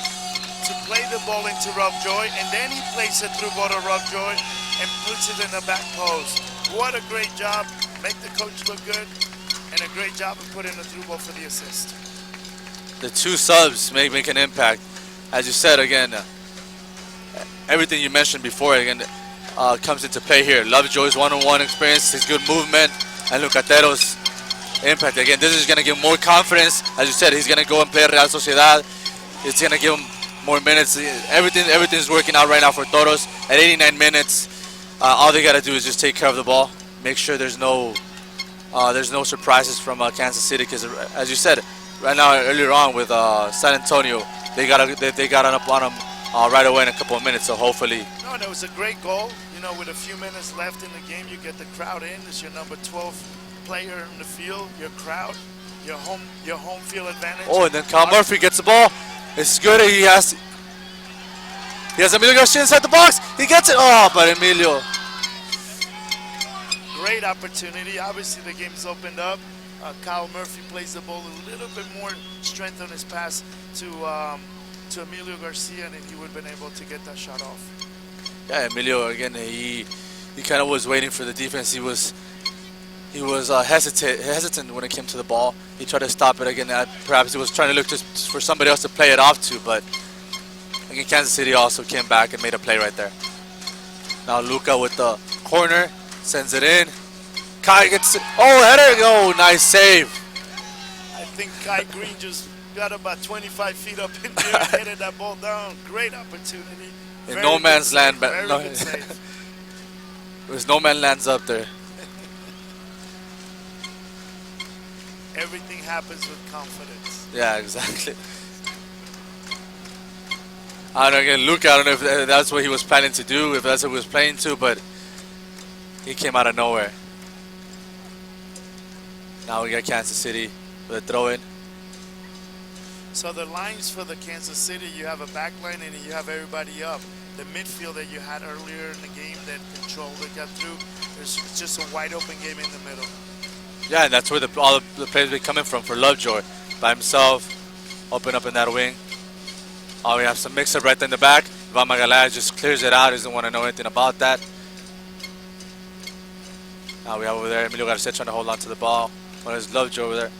to play the ball into Lovejoy, and then he plays it through Bodo Lovejoy and puts it in the back post. What a great job. Make the coach look good, and a great job of putting the through ball for the assist. The two subs make an impact. As you said, again, everything you mentioned before, again, comes into play here. Lovejoy's one-on-one experience, his good movement, and Lucatero's impact. Again, this is going to give him more confidence. As you said, he's going to go and play Real Sociedad. It's going to give him more minutes. Everything's working out right now for Toros. At 89 minutes, all they got to do is just take care of the ball. Make sure there's no surprises from Kansas City, because as you said, right now earlier on with San Antonio, they got up on them right away in a couple of minutes. So hopefully. No, and it was a great goal. You know, with a few minutes left in the game, you get the crowd in. It's your number 12 player in the field. Your crowd, your home field advantage. Oh, and then Kyle Murphy gets the ball. It's good. He has Emilio Garcia inside the box. He gets it. Oh, but Emilio. Great opportunity. Obviously, the game's opened up. Kyle Murphy plays the ball a little bit more strength on his pass to Emilio Garcia, and he would have been able to get that shot off. Yeah, Emilio again. He kind of was waiting for the defense. He was hesitant when it came to the ball. He tried to stop it again. Perhaps he was trying to look for somebody else to play it off to, but again, Kansas City also came back and made a play right there. Now Luca with the corner sends it in. Kai gets it. Oh, header! Oh, nice save. I think Kai Green just got about 25 feet up in there and headed that ball down. Great opportunity. In no man's land, but very no, good save. There's no man lands up there. Everything happens with confidence. Yeah, exactly. I don't know, again, Luca, I don't know if that's what he was planning to do, if that's what he was playing to, but he came out of nowhere. Now we got Kansas City with a throw-in. So the lines for the Kansas City, you have a back line and you have everybody up. The midfield that you had earlier in the game that controlled it, got through, it's just a wide open game in the middle. Yeah, and that's where all the players be coming from for Lovejoy. By himself, open up in that wing. Oh, we have some mix-up right in the back. Van Magalhaes just clears it out. He doesn't want to know anything about that. Now we have over there Emilio Garcia trying to hold on to the ball. Well, there's Lovejoy over there.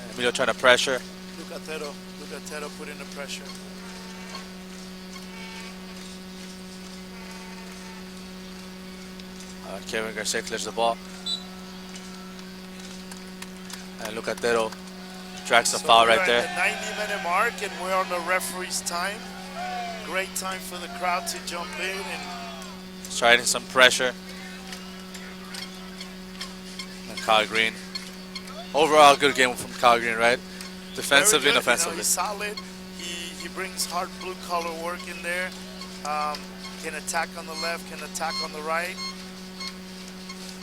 And Emilio trying to pressure. Lucatero put in the pressure. Kevin Garcia clears the ball. And Lucatero tracks the foul right there. We're at the 90-minute mark and we're on the referee's time. Great time for the crowd to jump in and trying some pressure. And Kyle Green. Overall, good game from Kyle Green, right? Defensively and offensively. He's solid. He brings hard blue collar work in there. Can attack on the left, can attack on the right.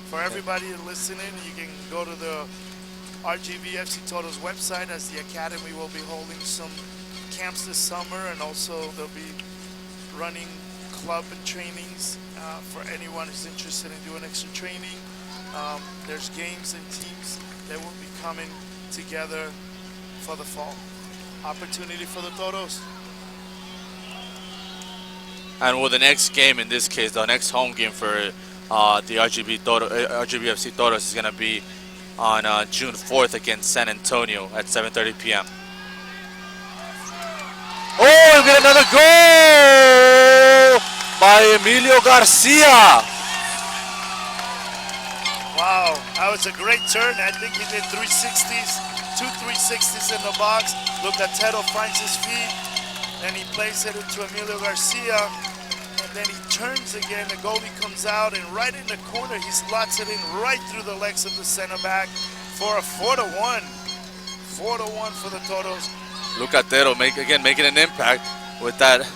For everybody listening, you can go to the RGVFC Toto's website, as the Academy will be holding some camps this summer, and also they'll be running club and trainings for anyone who's interested in doing extra training. There's games and teams that will be coming together for the fall. Opportunity for the Toros. And with the next game, in this case, the next home game for the RGBFC Toros is going to be on June 4th against San Antonio at 7:30 p.m. Oh, we get another goal by Emilio Garcia. Wow, that was a great turn. I think he did 360s, two 360s in the box. Lucatero finds his feet, and he plays it into Emilio Garcia. And then he turns again, the goalie comes out, and right in the corner, he slots it in right through the legs of the center back for a 4-1. 4-1 for the Toros. Lucatero making an impact with that.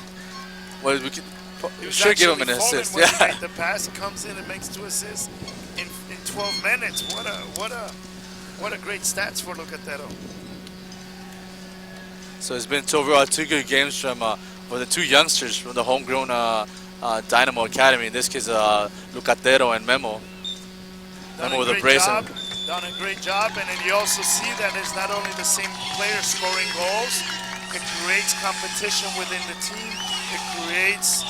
Well, we should give him an assist. Yeah. Yeah. The pass comes in and makes 2 assists in 12 minutes. What a great stats for Lucatero. So it's been overall 2 good games from for the 2 youngsters from the homegrown Dynamo Academy. In this case, Lucatero and Memo. Done Memo a with a great brace. job. Done a great job, and then you also see that it's not only the same player scoring goals. It creates competition within the team. It creates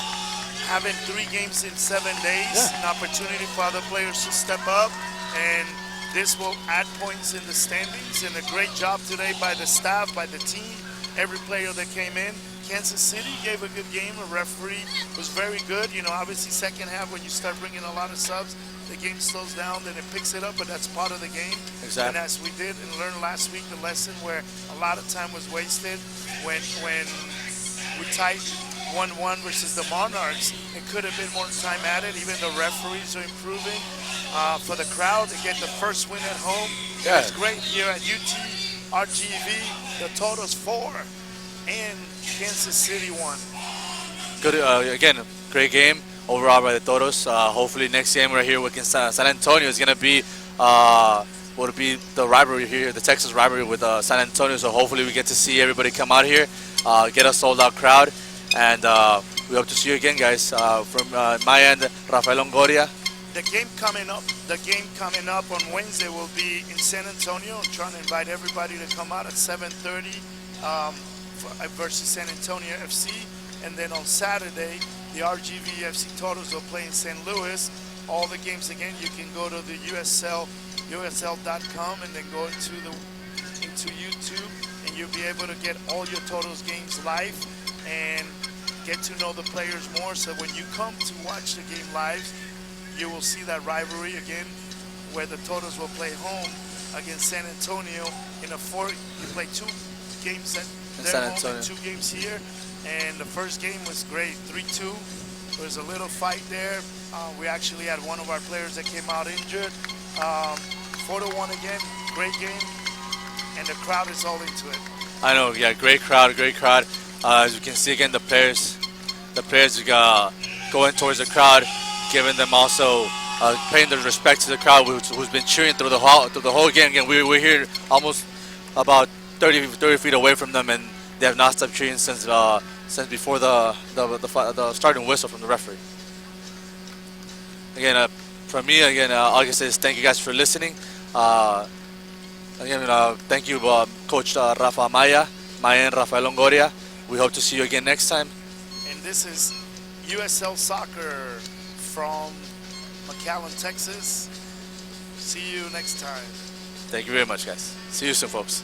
having 3 games in 7 days, an opportunity for other players to step up, and this will add points in the standings. And a great job today by the staff, by the team, every player that came in. Kansas City gave a good game. A referee was very good. You know, obviously second half when you start bringing a lot of subs, the game slows down, then it picks it up, but that's part of the game. Exactly. And as we did and learned last week, the lesson where a lot of time was wasted when we tied 1-1 versus the Monarchs. It could have been more time added. Even the referees are improving. For the crowd to get the first win at home. Yeah. It's great here at UT RGV. The total's 4 and Kansas City 1. Good. Again, great game overall by the Toros. Hopefully next game we're here with San Antonio is going to be would be the rivalry here, the Texas rivalry with San Antonio. So hopefully we get to see everybody come out here, get a sold out crowd, and we hope to see you again, guys. From my end, Rafael Longoria. The game coming up on Wednesday will be in San Antonio. I'm trying to invite everybody to come out at 7:30 versus San Antonio FC. And then on Saturday, the RGV FC Totos will play in St. Louis. All the games again, you can go to the USL.com and then go into YouTube, and you'll be able to get all your Totos games live and get to know the players more. So when you come to watch the game live, you will see that rivalry again, where the Totos will play home against San Antonio in a 4. You play 2 games at their home and 2 games here, and the first game was great, 3-2. There was a little fight there. We actually had one of our players that came out injured. 4-1 again, great game, and the crowd is all into it. I know, yeah, great crowd. As you can see again, the players going towards the crowd, giving them also paying the respect to the crowd who's been cheering through the whole game. Again, we're here almost about 30 feet away from them, and they have not stopped cheering since before the starting whistle from the referee. Again, from me, all I can say is thank you guys for listening. Thank you, Coach Rafa Amaya, and Rafael Longoria. We hope to see you again next time. And this is USL Soccer from McAllen, Texas. See you next time. Thank you very much, guys. See you soon, folks.